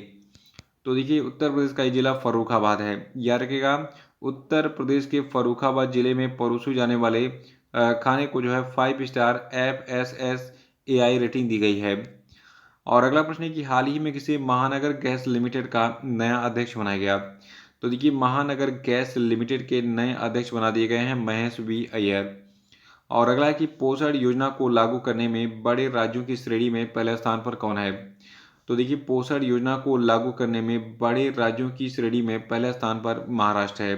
तो देखिए उत्तर प्रदेश का ये जिला फर्रुखाबाद है, याद रखिएगा। उत्तर प्रदेश के फर्रुखाबाद जिले में परोसे जाने वाले खाने को जो है 5 स्टार FSSAI रेटिंग दी गई है। और अगला प्रश्न है कि हाल ही में किसे महानगर गैस लिमिटेड का नया अध्यक्ष बनाया गया। तो देखिए महानगर गैस लिमिटेड के नए अध्यक्ष बना दिए गए हैं महेश बी अय्यर। और अगला है कि पोषण योजना को लागू करने में बड़े राज्यों की श्रेणी में पहले स्थान पर कौन है। तो देखिए पोषण योजना को लागू करने में बड़े राज्यों की श्रेणी में पहले स्थान पर महाराष्ट्र है।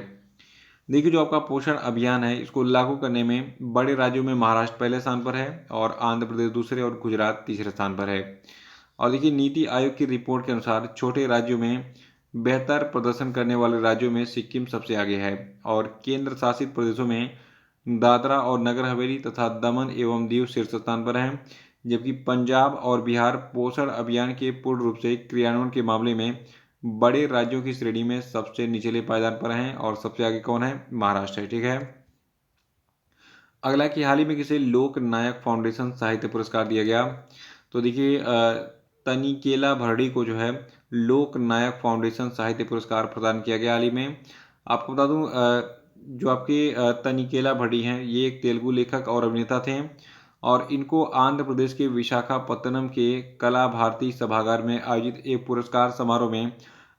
देखिए जो आपका पोषण अभियान है इसको लागू करने में बड़े राज्यों में महाराष्ट्र पहले स्थान पर है और आंध्र प्रदेश दूसरे और गुजरात तीसरे स्थान पर है। और देखिए नीति आयोग की रिपोर्ट के अनुसार छोटे राज्यों में बेहतर प्रदर्शन करने वाले राज्यों में सिक्किम सबसे आगे है और केंद्र शासित प्रदेशों में दादरा और नगर हवेली तथा दमन एवं दीव शीर्ष स्थान पर हैं, जबकि पंजाब और बिहार पोषण अभियान के पूर्ण रूप से क्रियान्वयन के मामले में बड़े राज्यों की श्रेणी में सबसे निचले पायदान पर हैं और सबसे आगे कौन है, महाराष्ट्र है। ठीक है। अगला कि हाल ही में किसे लोक नायक फाउंडेशन साहित्य पुरस्कार दिया गया। तो देखिए तनिकेला भरडी को जो है लोक नायक फाउंडेशन साहित्य पुरस्कार प्रदान किया गया हाल ही में। आपको बता दूं जो आपके तनिकेला भरडी हैं ये एक तेलुगु लेखक और अभिनेता थे और इनको आंध्र प्रदेश के विशाखापत्तनम के कला भारती सभागार में आयोजित एक पुरस्कार समारोह में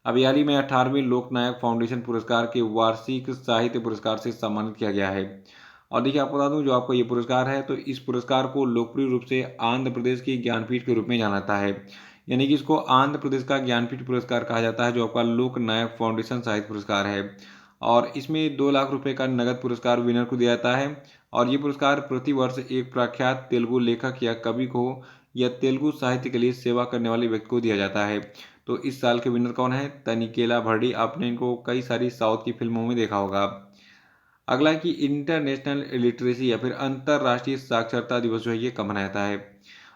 अभी हाल ही में 18वें लोकनायक फाउंडेशन पुरस्कार के वार्षिक साहित्य पुरस्कार से सम्मानित किया गया है। और देखिए आपको बता दूं जो आपको ये पुरस्कार है तो इस पुरस्कार को लोकप्रिय रूप से आंध्र प्रदेश की ज्ञानपीठ के रूप में जाना जाता है, यानी कि इसको आंध्र प्रदेश का ज्ञानपीठ पुरस्कार कहा जाता है जो आपका लोक नायक फाउंडेशन साहित्य पुरस्कार है। और इसमें 2 लाख रुपए का नगद पुरस्कार विनर को दिया जाता है और ये पुरस्कार प्रति वर्ष एक प्रख्यात तेलुगु लेखक या कवि को या तेलुगु साहित्य के लिए सेवा करने वाले व्यक्ति को दिया जाता है। तो इस साल के विनर कौन है, तनिकेला भरडी। आपने इनको कई सारी साउथ की फिल्मों में देखा होगा। अगला कि इंटरनेशनल लिटरेसी या फिर अंतर्राष्ट्रीय साक्षरता दिवस जो है ये कब मनाया जाता है।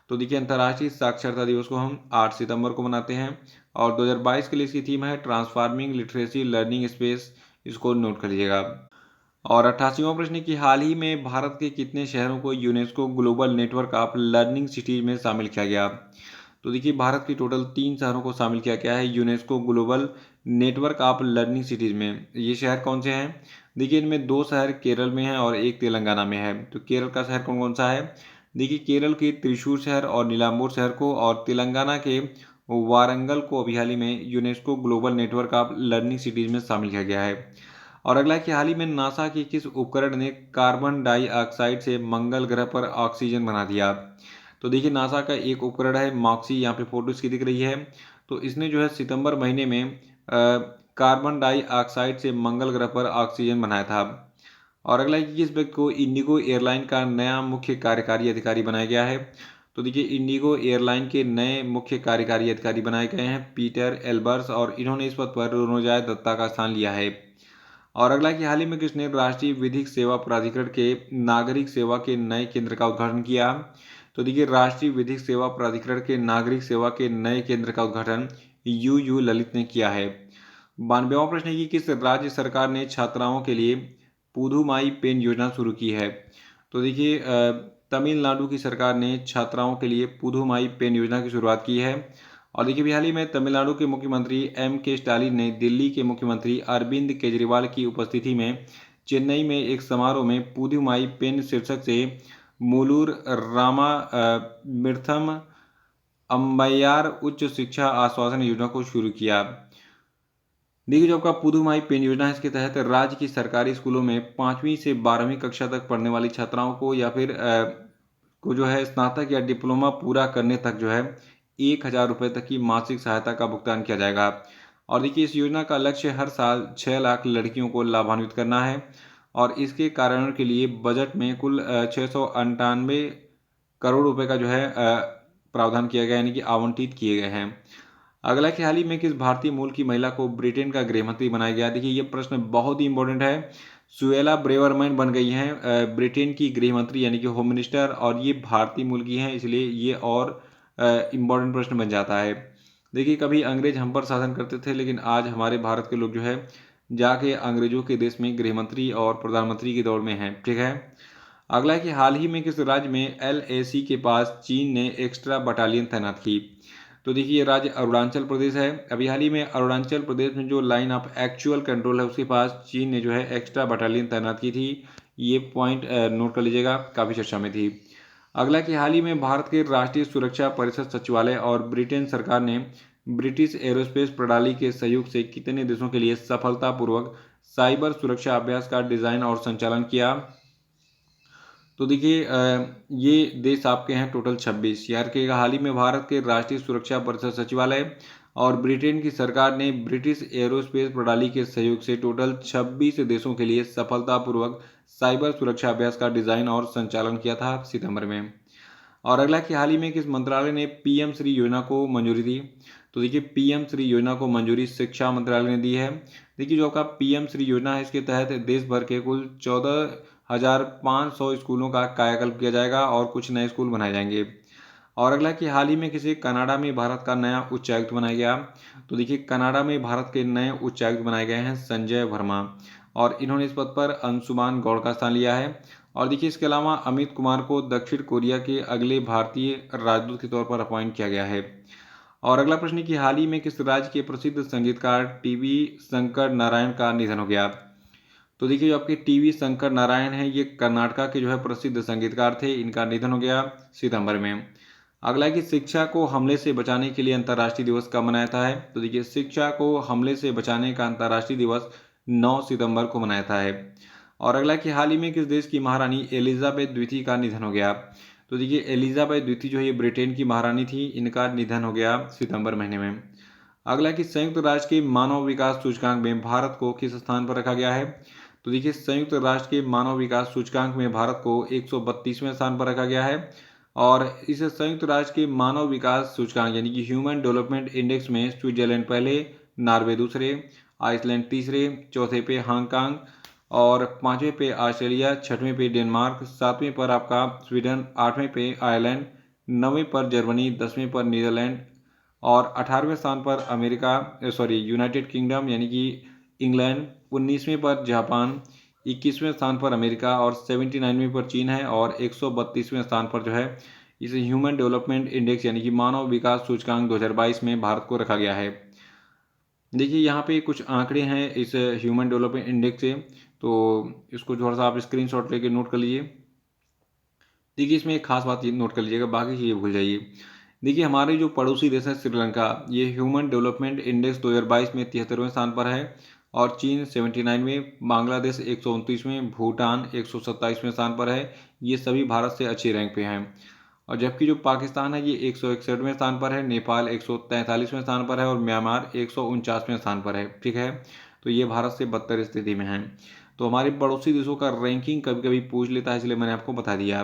तो देखिए अंतर्राष्ट्रीय साक्षरता दिवस को हम 8 सितंबर को मनाते हैं और 2022 के लिए इसकी थीम है ट्रांसफार्मिंग लिटरेसी लर्निंग स्पेस, इसको नोट कर लीजिएगा। और 88वां प्रश्न कि हाल ही में भारत के कितने शहरों को UNESCO global network of learning cities में शामिल किया गया। तो देखिए भारत की टोटल 3 शहरों को शामिल किया गया है UNESCO global network of learning cities में। ये शहर कौन से हैं, देखिए इनमें 2 शहर केरल में हैं और एक तेलंगाना में है। तो केरल का शहर कौन कौन सा है, देखिए केरल के त्रिशूर शहर और नीलांबूर शहर को और तेलंगाना के वारंगल को अभी हाल ही में UNESCO global network of learning cities में शामिल किया गया है। और अगला कि हाल ही में नासा के किस उपकरण ने कार्बन डाइऑक्साइड से मंगल ग्रह पर ऑक्सीजन बना दिया। तो देखिए नासा का एक उपकरण है मॉक्सी, यहाँ पे फोटो इसकी दिख रही है। तो इसने जो है सितंबर महीने में कार्बन डाइऑक्साइड से मंगल ग्रह पर ऑक्सीजन बनाया था। और अगला कि किस व्यक्ति को इंडिगो एयरलाइन का नया मुख्य कार्यकारी अधिकारी बनाया गया है। तो देखिए इंडिगो एयरलाइन के नए मुख्य कार्यकारी अधिकारी बनाए गए हैं पीटर एल्बर्स और इन्होंने इस पद पर रोनोजॉय दत्ता का स्थान लिया है। और अगला कि हाल ही में किसने राष्ट्रीय विधिक सेवा प्राधिकरण के नागरिक सेवा के नए केंद्र का उद्घाटन किया। तो देखिए राष्ट्रीय विधिक सेवा प्राधिकरण के नागरिक सेवा के नए केंद्र का उद्घाटन यू ललित ने किया है। 92वां प्रश्न है कि किस राज्य सरकार ने छात्राओं के लिए पुधुमाई पेन योजना शुरू की है। तो देखिए तमिलनाडु की सरकार ने छात्राओं के लिए पुधुमाई पेन योजना की शुरुआत की है। और देखिए हाल ही में तमिलनाडु के मुख्यमंत्री M.K. स्टालिन ने दिल्ली के मुख्यमंत्री अरविंद केजरीवाल की उपस्थिति में चेन्नई में एक समारोह में पुधुमाई पेन शीर्षक से मूलूर रामा मिर्थम अम्बैयार उच्च शिक्षा आश्वासन योजना को शुरू किया। देखिए जो आपका पुधुमाई पेन योजना है इसके तहत राज्य की सरकारी स्कूलों में 5वीं से 12वीं कक्षा तक पढ़ने वाली छात्राओं को या फिर को जो है स्नातक या डिप्लोमा पूरा करने तक जो है 1,000 रुपये तक की मासिक सहायता का भुगतान किया जाएगा। और देखिए इस योजना का लक्ष्य हर साल 6 लाख लड़कियों को लाभान्वित करना है और इसके कार्यान्वयन के लिए बजट में कुल 698 करोड़ रुपए का जो है प्रावधान किया गया यानी कि आवंटित किए गए हैं। अगला कि हाल ही में किस भारतीय मूल की महिला को ब्रिटेन का गृहमंत्री बनाया गया। देखिए ये प्रश्न बहुत ही इंपॉर्टेंट है। सुएला ब्रेवरमैन बन गई हैं ब्रिटेन की गृहमंत्री यानी कि होम मिनिस्टर और ये भारतीय मूल की हैं, इसलिए ये और इम्पोर्टेंट प्रश्न बन जाता है। देखिए कभी अंग्रेज हम पर शासन करते थे लेकिन आज हमारे भारत के लोग जो है जाके अंग्रेजों के देश में गृहमंत्री और प्रधानमंत्री की दौड़ में हैं। ठीक है। अगला है कि हाल ही में किस राज्य में LAC के पास चीन ने एक्स्ट्रा बटालियन तैनात की। तो देखिए ये राज्य अरुणाचल प्रदेश है। अभी हाल ही में अरुणाचल प्रदेश में जो लाइन ऑफ एक्चुअल कंट्रोल है उसके पास चीन ने जो है एक्स्ट्रा बटालियन तैनात की थी। ये पॉइंट नोट कर लीजिएगा, काफ़ी चर्चा में थी। अगला कि हाल ही में भारत के राष्ट्रीय सुरक्षा परिषद सचिवालय और ब्रिटेन सरकार ने ब्रिटिश एरोस्पेस प्रणाली के सहयोग से कितने देशों के लिए सफलतापूर्वक साइबर सुरक्षा अभ्यास का डिजाइन और संचालन किया? तो देखिए ये देश आपके हैं टोटल 26। यार के हाल ही में भारत के राष्ट्रीय सुरक्षा परिषद सचिवालय और ब्रिटेन की सरकार ने ब्रिटिश एरोस्पेस प्रणाली के सहयोग से टोटल 26 देशों के लिए सफलतापूर्वक साइबर सुरक्षा अभ्यास का डिजाइन और संचालन किया था सितंबर में। और अगला कि हाल ही में किस मंत्रालय ने पीएम श्री योजना को मंजूरी दी? तो देखिए पीएम श्री योजना को मंजूरी शिक्षा मंत्रालय ने दी है। देखिए जो आपका पीएम श्री योजना है इसके तहत देश भर के कुल 14,500 स्कूलों का कायाकल्प किया जाएगा और कुछ नए स्कूल बनाए जाएंगे। और अगला कि हाल ही में किसी कनाडा में भारत का नया उच्चायुक्त बनाया गया। तो देखिए कनाडा में भारत के नए उच्चायुक्त बनाए गए हैं संजय वर्मा, और इन्होंने इस पद पर अंशुमान गौड़ का स्थान लिया है। और देखिए इसके अलावा अमित कुमार को दक्षिण कोरिया के अगले भारतीय राजदूत के तौर पर अपॉइंट किया गया है। और अगला प्रश्न कि हाल ही में किस राज्य के प्रसिद्ध संगीतकार टीवी शंकर नारायण का निधन हो गया? तो देखिए जो आपके टीवी शंकर नारायण हैं ये कर्नाटका के जो है प्रसिद्ध संगीतकार थे, इनका निधन हो गया सितंबर में। अगला कि शिक्षा को हमले से बचाने के लिए अंतर्राष्ट्रीय दिवस कब मनाया जाता है? तो देखिए शिक्षा को हमले से बचाने का अंतर्राष्ट्रीय दिवस 9 सितंबर को मनाया जाता है। और अगला कि हाल ही में किस देश की महारानी एलिजाबेथ द्वितीय का निधन हो गया? तो देखिए एलिजाबेथ द्वितीय जो है ये ब्रिटेन की महारानी थी, इनका निधन हो गया सितंबर महीने में। अगला कि संयुक्त राष्ट्र के मानव विकास सूचकांक में भारत को किस स्थान पर रखा गया है? तो देखिए संयुक्त राष्ट्र के मानव विकास सूचकांक में भारत को 132वें स्थान पर रखा गया है। और इस संयुक्त राष्ट्र के मानव विकास सूचकांक यानी कि ह्यूमन डेवलपमेंट इंडेक्स में स्विट्जरलैंड पहले, नॉर्वे दूसरे, आइसलैंड तीसरे, चौथे पे हांगकांग और पांचवें पे ऑस्ट्रेलिया, छठवें पे डेनमार्क, सातवें पर आपका स्वीडन, आठवें पे आयरलैंड, नौवें पर जर्मनी, 10वें पर नीदरलैंड और 18वें स्थान पर यूनाइटेड किंगडम यानी कि इंग्लैंड, 19वें पर जापान, 21वें स्थान पर अमेरिका और 79वें पर चीन है और 132वें स्थान पर जो है इस ह्यूमन डेवलपमेंट इंडेक्स यानी कि मानव विकास सूचकांक 2022 में भारत को रखा गया है। देखिए यहाँ पे कुछ आंकड़े हैं इस ह्यूमन डेवलपमेंट इंडेक्स से, तो इसको थोड़ा सा आप स्क्रीनशॉट लेके नोट कर लीजिए। देखिए इसमें एक खास बात ये नोट कर लीजिएगा, बाकी चीज़ें भूल जाइए। देखिए हमारे जो पड़ोसी देश है श्रीलंका, ये ह्यूमन डेवलपमेंट इंडेक्स 2022 में 73वें स्थान पर है और चीन 79वें, बांग्लादेश 129वें, भूटान 127वें स्थान पर है। ये सभी भारत से अच्छे रैंक पे हैं। और जबकि जो पाकिस्तान है ये 161वें स्थान पर है, नेपाल 143वें स्थान पर है और म्यांमार 149वें स्थान पर है। ठीक है, तो ये भारत से बदतर स्थिति में है। तो हमारे पड़ोसी देशों का रैंकिंग कभी कभी पूछ लेता है, इसलिए मैंने आपको बता दिया।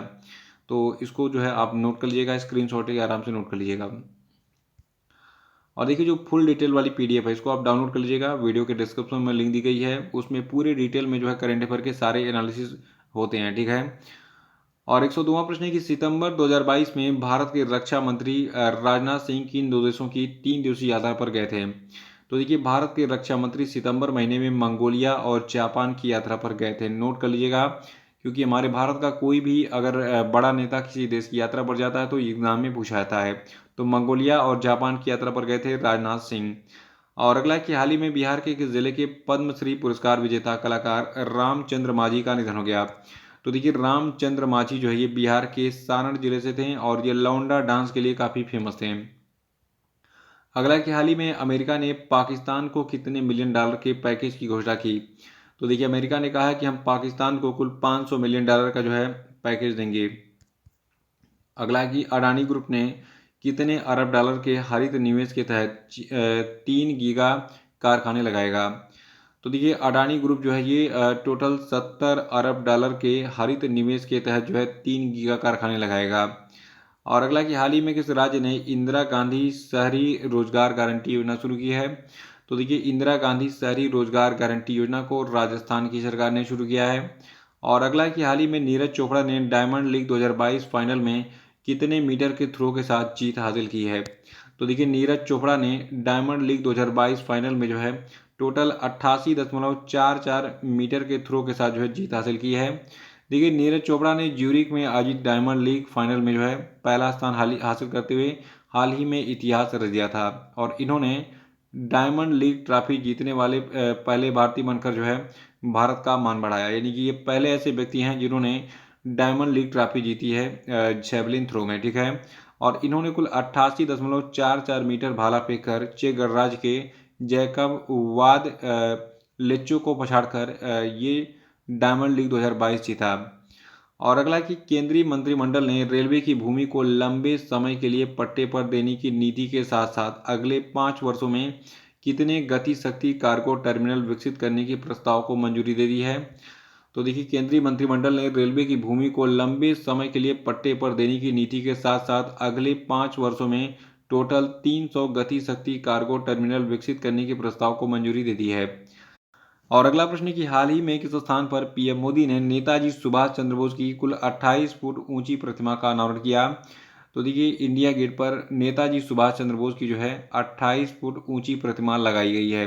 तो इसको जो है आप नोट कर लीजिएगा, स्क्रीनशॉट लेके आराम से नोट कर लीजिएगा। और देखिए जो फुल डिटेल वाली पीडीएफ है इसको आप डाउनलोड कर लीजिएगा, वीडियो के डिस्क्रिप्शन में लिंक दी गई है, उसमें पूरे डिटेल में जो है करंट अफेयर के सारे एनालिसिस होते हैं। ठीक है, और 102वां प्रश्न है कि सितंबर 2022 में भारत के रक्षा मंत्री राजनाथ सिंह किन दो देशों की 3 दिवसीय यात्रा पर गए थे? तो देखिए भारत के रक्षा मंत्री सितंबर महीने में मंगोलिया और जापान की यात्रा पर गए थे। नोट कर लीजिएगा, क्योंकि हमारे भारत का कोई भी अगर बड़ा नेता किसी देश की यात्रा पर जाता है तो एग्जाम में पूछा जाता है। तो मंगोलिया और जापान की यात्रा पर गए थे राजनाथ सिंह। और अगला कि हाल ही में बिहार के किस जिले के पद्मश्री पुरस्कार विजेता कलाकार रामचंद्र मांझी का निधन हो गया? तो देखिए रामचंद्र मांझी जो है ये बिहार के सारण जिले से थे और ये लौंडा डांस के लिए काफ़ी फेमस थे। अगला कि हाल ही में अमेरिका ने पाकिस्तान को कितने मिलियन डॉलर के पैकेज की घोषणा की? तो देखिए अमेरिका ने कहा है कि हम पाकिस्तान को कुल 500 मिलियन डॉलर का जो है पैकेज देंगे। अगला कि अडानी ग्रुप ने कितने अरब डॉलर के हरित निवेश के तहत 3 गीगा कारखाने लगाएगा? तो देखिए अडानी ग्रुप जो है ये टोटल 70 अरब डॉलर के हरित निवेश के तहत जो है 3 गीगा कारखाने लगाएगा। और अगला कि हाल ही में किस राज्य ने इंदिरा गांधी शहरी रोजगार गारंटी योजना शुरू की है? तो देखिए इंदिरा गांधी शहरी रोजगार गारंटी योजना को राजस्थान की सरकार ने शुरू किया है। और अगला कि हाल ही में नीरज चोपड़ा ने डायमंड लीग 2022 फाइनल में कितने मीटर के थ्रो के साथ जीत हासिल की है? तो देखिए नीरज चोपड़ा ने डायमंड लीग 2022 फाइनल में जो है टोटल 88.44 मीटर के थ्रो के साथ जो है जीत हासिल की है। देखिए नीरज चोपड़ा ने ज्यूरिक में आयोजित डायमंड लीग फाइनल में जो है पहला स्थान हासिल करते हुए हाल ही में इतिहास रच दिया था और इन्होंने डायमंड लीग ट्रॉफी जीतने वाले पहले भारतीय बनकर जो है भारत का मान बढ़ाया। यानी कि ये पहले ऐसे व्यक्ति हैं जिन्होंने डायमंड लीग ट्रॉफी जीती है जेवलिन थ्रो में, ठीक है। और इन्होंने कुल 88.44 मीटर भाला फेंककर चेक गणराज्य के जैकब वाद लेच्चो को पछाड़कर ये डायमंड लीग 2022 जीता। और अगला कि केंद्रीय मंत्रिमंडल ने रेलवे की भूमि को लंबे समय के लिए पट्टे पर देने की नीति के साथ साथ अगले 5 वर्षों में कितने गति शक्ति कार्गो टर्मिनल विकसित करने के प्रस्ताव को मंजूरी दे दी है। तो देखिए, केंद्रीय मंत्रिमंडल ने रेलवे की भूमि को लंबे समय के लिए पट्टे पर देने की नीति के साथ साथ अगले 5 वर्षों में टोटल 300 गति शक्ति कार्गो टर्मिनल विकसित करने के प्रस्ताव को मंजूरी दे दी है। और अगला प्रश्न कि हाल ही में किस स्थान पर पीएम मोदी ने नेताजी सुभाष चंद्र बोस की कुल 28 फुट ऊंची प्रतिमा का अनावरण किया। तो देखिए, इंडिया गेट पर नेताजी सुभाष चंद्र बोस की जो है 28 फुट ऊंची प्रतिमा लगाई गई है।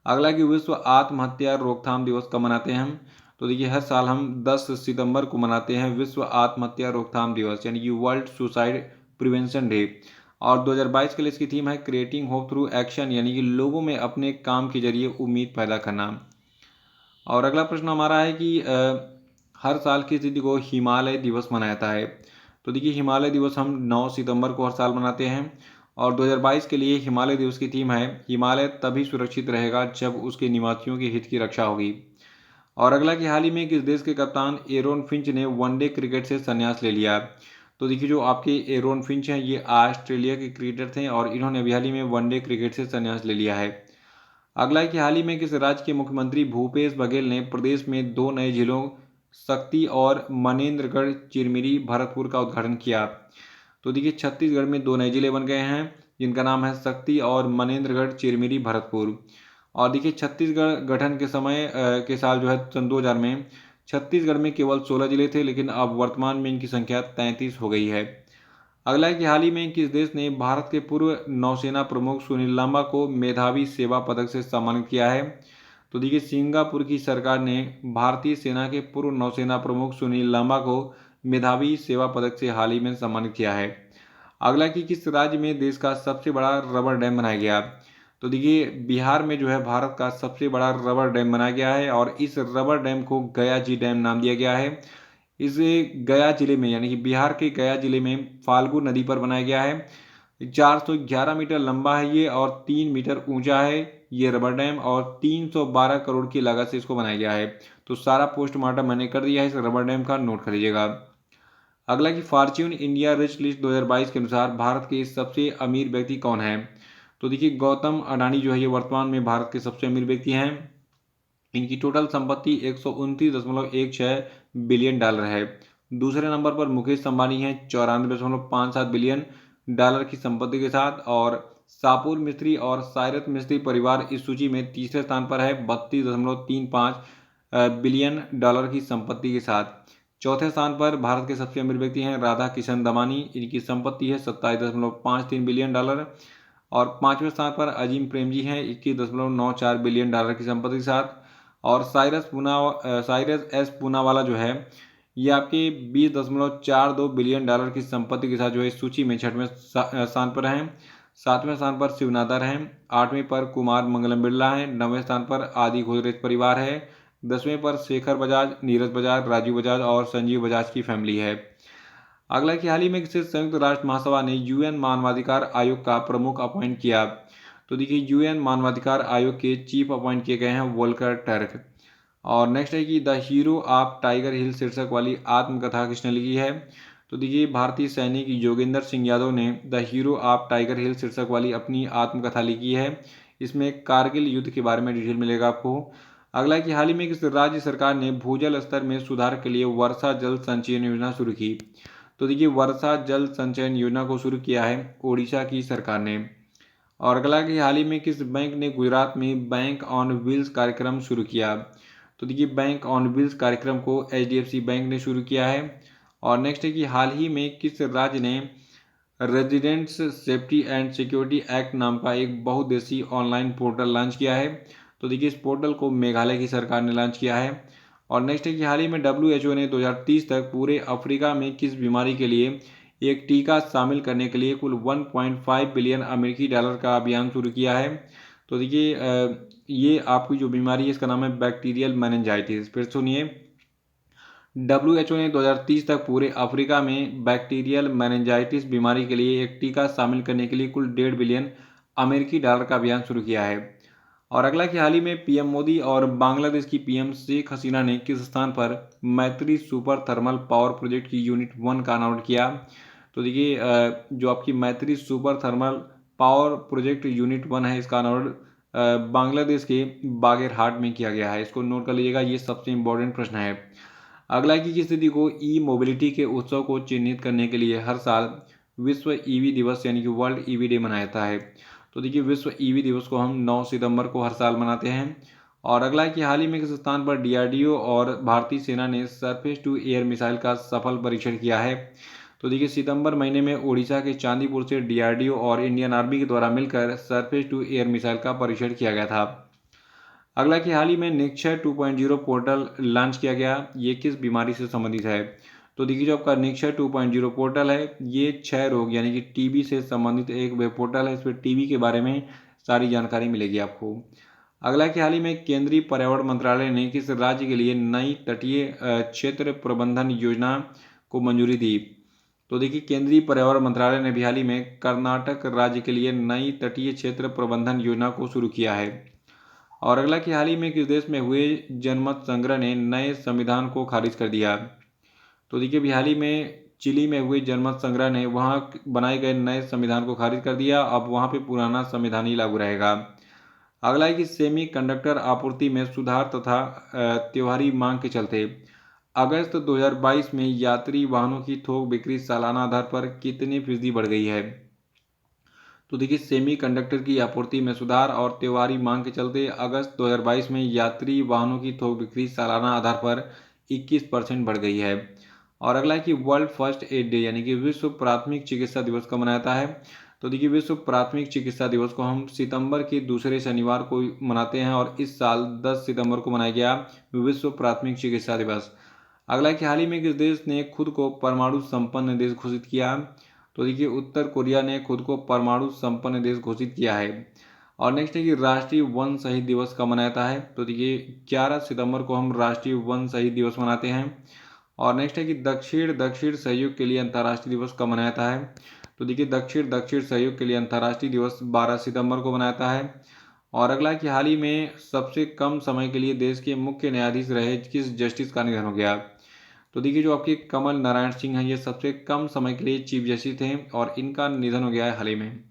अगला कि विश्व आत्महत्या रोकथाम दिवस कब मनाते हैं हम। तो देखिए, हर साल हम 10 सितंबर को मनाते हैं विश्व आत्महत्या रोकथाम दिवस, यानी कि वर्ल्ड सुसाइड प्रिवेंशन डे। और 2022 के लिए इसकी थीम है क्रिएटिंग होप थ्रू एक्शन, यानी कि लोगों में अपने काम के जरिए उम्मीद पैदा करना। और अगला प्रश्न हमारा है कि हर साल किस तिथि को हिमालय दिवस मनाया जाता है। तो देखिए, हिमालय दिवस हम 9 सितंबर को हर साल मनाते हैं। और 2022 के लिए हिमालय दिवस की थीम है हिमालय तभी सुरक्षित रहेगा जब उसके निवासियों के हित की रक्षा होगी। और अगला कि हाल ही में किस देश के कप्तान एरोन फिंच ने वनडे क्रिकेट से संन्यास ले लिया। तो देखिए, जो आपके एरोन फिंच हैं ये ऑस्ट्रेलिया के क्रिकेटर थे और इन्होंने अभी हाल ही में वनडे क्रिकेट से संन्यास ले लिया है। अगला है कि हाल ही में किस राज्य के मुख्यमंत्री भूपेश बघेल ने प्रदेश में 2 नए जिलों शक्ति और मनेन्द्रगढ़ चिरमिरी भरतपुर का उद्घाटन किया। तो देखिए, छत्तीसगढ़ में 2 नए जिले बन गए हैं जिनका नाम है शक्ति और मनेन्द्रगढ़ चिरमिरी भरतपुर। और देखिए, छत्तीसगढ़ गठन के समय के साल जो है सन 2000 में छत्तीसगढ़ में केवल 16 जिले थे, लेकिन अब वर्तमान में इनकी संख्या 33 हो गई है। अगला है कि हाल ही में किस देश ने भारत के पूर्व नौसेना प्रमुख सुनील लांबा को मेधावी सेवा पदक से सम्मानित किया है। तो देखिए, सिंगापुर की सरकार ने भारतीय सेना के पूर्व नौसेना प्रमुख सुनील लांबा को मेधावी सेवा पदक से हाल ही में सम्मानित किया है। अगला कि किस राज्य में देश का सबसे बड़ा रबर डैम बनाया गया। तो देखिए, बिहार में जो है भारत का सबसे बड़ा रबर डैम बनाया गया है और इस रबर डैम को गया जी डैम नाम दिया गया है। इस गया जिले में, यानी कि बिहार के गया जिले में फाल्गु नदी पर बनाया गया है। 411 मीटर लंबा है ये और 3 मीटर ऊंचा है ये रबर डैम और 312 करोड़ की लागत से इसको बनाया गया है। तो सारा पोस्टमार्टम मैंने कर दिया है इस रबर डैम का, नोट कर लीजिएगा। अगला कि फॉर्च्यून इंडिया रिच लिस्ट 2022 के अनुसार भारत के सबसे अमीर व्यक्ति कौन है। तो देखिए, गौतम अडानी जो है ये वर्तमान में भारत के सबसे अमीर व्यक्ति हैं। इनकी टोटल संपत्ति 129.16 बिलियन डॉलर है। दूसरे नंबर पर मुकेश अंबानी हैं 94.57 बिलियन डॉलर की संपत्ति के साथ। और सापुर मिस्त्री और सायरत मिस्त्री परिवार इस सूची में तीसरे स्थान पर है 32.35 बिलियन डॉलर की संपत्ति के साथ। चौथे स्थान पर भारत के सबसे अमीर व्यक्ति हैं राधा किशन दमानी, इनकी संपत्ति है 27.53 बिलियन डॉलर। और पांचवें स्थान पर अजीम प्रेम जी हैं 21.94 बिलियन डॉलर की संपत्ति के साथ। और साइरस एस पूनावाला जो है ये आपके 20.42 बिलियन डॉलर की संपत्ति के साथ जो है इस सूची में 6वें स्थान पर हैं। 7वें स्थान पर शिवनादर हैं। 8वें पर कुमार मंगलम बिरला हैं। 9वें स्थान पर आदि गोदरेज परिवार है। 10वें पर शेखर बजाज, नीरज बजाज, राजीव बजाज और संजीव बजाज की फैमिली है। अगला कि हाल ही में किसी संयुक्त राष्ट्र महासभा ने यूएन मानवाधिकार आयोग का प्रमुख अपॉइंट किया। तो देखिए, यूएन मानवाधिकार आयोग के चीफ अपॉइंट किए गए हैं वोल्कर टर्क। और नेक्स्ट है कि द हीरो ऑफ टाइगर हिल शीर्षक वाली आत्मकथा किसने लिखी है। तो देखिए, भारतीय सैनिक योगेंद्र सिंह यादव ने द हीरो ऑफ टाइगर हिल शीर्षक वाली अपनी आत्मकथा लिखी है। इसमें कारगिल युद्ध के बारे में डिटेल मिलेगा आपको। अगला कि हाल ही में किस राज्य सरकार ने भूजल स्तर में सुधार के लिए वर्षा जल संचयन योजना शुरू की। तो देखिए, वर्षा जल संचयन योजना को शुरू किया है ओडिशा की सरकार ने। और अगला कि हाल ही में किस बैंक ने गुजरात में बैंक ऑन व्हील्स कार्यक्रम शुरू किया। तो देखिए, बैंक ऑन व्हील्स कार्यक्रम को एचडीएफसी बैंक ने शुरू किया है। और नेक्स्ट है कि हाल ही में किस राज्य ने residents safety and security act नाम का एक बहुउद्देशीय ऑनलाइन पोर्टल लॉन्च किया है। तो देखिए, इस पोर्टल को मेघालय की सरकार ने लॉन्च किया है। और नेक्स्ट है कि हाल ही में WHO ने 2030 तक पूरे अफ्रीका में किस बीमारी के लिए एक टीका शामिल करने के लिए कुल 1.5 बिलियन अमेरिकी डॉलर का अभियान शुरू किया है। तो देखिए ये आपकी जो बीमारी है इसका नाम है बैक्टीरियल मेनिंजाइटिस। फिर सुनिए, WHO ने 2030 तक पूरे अफ्रीका में बैक्टीरियल मेनिंजाइटिस बीमारी के लिए एक टीका शामिल करने के लिए कुल $1.5 बिलियन अमेरिकी डॉलर का अभियान शुरू किया है। और अगला कि हाल ही में पीएम मोदी और बांग्लादेश की पीएम शेख हसीना ने किस स्थान पर मैत्री सुपर थर्मल पावर प्रोजेक्ट की यूनिट 1 का अनावरण किया। तो देखिए जो आपकी मैत्री super thermal power project unit 1 है, इसका अनावरण बांग्लादेश के बागेरहाट में किया गया है। इसको नोट कर लीजिएगा, ये सबसे इम्पोर्टेंट प्रश्न है। अगला की स्थिति को ई मोबिलिटी के उत्सव को चिन्हित करने के लिए हर साल विश्व ईवी दिवस यानी कि वर्ल्ड ईवी डे मनाया जाता है। तो देखिए विश्व ईवी दिवस को हम 9 सितंबर को हर साल मनाते हैं। और अगला है कि हाल ही में किस स्थान पर डीआरडीओ और भारतीय सेना ने सरफेस टू एयर मिसाइल का सफल परीक्षण किया है। तो देखिए सितंबर महीने में उड़ीसा के चांदीपुर से डीआरडीओ और इंडियन आर्मी के द्वारा मिलकर सरफेस टू एयर मिसाइल का परीक्षण किया गया था। अगला कि हाल ही में निक्षय 2.0 पोर्टल लॉन्च किया गया, ये किस बीमारी से संबंधित है। तो देखिए जो आपका निक्षय 2.0 पोर्टल है ये क्षय रोग यानी कि टीबी से संबंधित एक वेब पोर्टल है। इस पर टीबी के बारे में सारी जानकारी मिलेगी आपको। अगला कि हाल ही में केंद्रीय पर्यावरण मंत्रालय ने किस राज्य के लिए नई तटीय क्षेत्र प्रबंधन योजना को मंजूरी दी। तो देखिए केंद्रीय पर्यावरण मंत्रालय ने भी हाल ही में कर्नाटक राज्य के लिए नई तटीय क्षेत्र प्रबंधन योजना को शुरू किया है। और अगला कि हाल ही में किस देश में हुए जनमत संग्रह ने नए संविधान को खारिज कर दिया। तो देखिए अभी हाल ही में चिली में हुए जनमत संग्रह ने वहां बनाए गए नए संविधान को खारिज कर दिया। अब वहां पे पुराना संविधान ही लागू रहेगा। अगला है कि सेमी कंडक्टर आपूर्ति में सुधार तथा त्योहारी मांग के चलते अगस्त 2022 में यात्री वाहनों की थोक बिक्री सालाना आधार पर कितनी फीसदी बढ़ गई है। तो देखिए सेमी कंडक्टर की आपूर्ति में सुधार और त्योहारी मांग के चलते अगस्त 2022 में यात्री वाहनों की थोक बिक्री सालाना आधार पर 21% बढ़ गई है। और अगला है कि वर्ल्ड फर्स्ट एड डे यानी कि विश्व प्राथमिक चिकित्सा दिवस कब मनाया जाता है। तो देखिए विश्व प्राथमिक चिकित्सा दिवस को हम सितंबर के दूसरे शनिवार को मनाते हैं और इस साल 10 सितंबर को मनाया गया विश्व प्राथमिक चिकित्सा दिवस। अगला है कि हाल ही में किस देश ने खुद को परमाणु संपन्न देश घोषित किया। तो देखिए उत्तर कोरिया ने खुद को परमाणु संपन्न देश घोषित किया है। और नेक्स्ट है कि राष्ट्रीय वन शहीद दिवस कब मनाया जाता है। तो देखिए 11 सितंबर को हम राष्ट्रीय वन शहीद दिवस मनाते हैं। और नेक्स्ट है कि दक्षिण दक्षिण सहयोग के लिए अंतर्राष्ट्रीय दिवस कब मनाया जाता है। तो देखिए दक्षिण दक्षिण सहयोग के लिए अंतर्राष्ट्रीय दिवस 12 सितंबर को मनाया जाता है। और अगला कि हाल ही में सबसे कम समय के लिए देश के मुख्य न्यायाधीश रहे किस जस्टिस का निधन हो गया। तो देखिए जो आपके कमल नारायण सिंह हैं ये सबसे कम समय के लिए चीफ जस्टिस थे और इनका निधन हो गया है हाल ही में।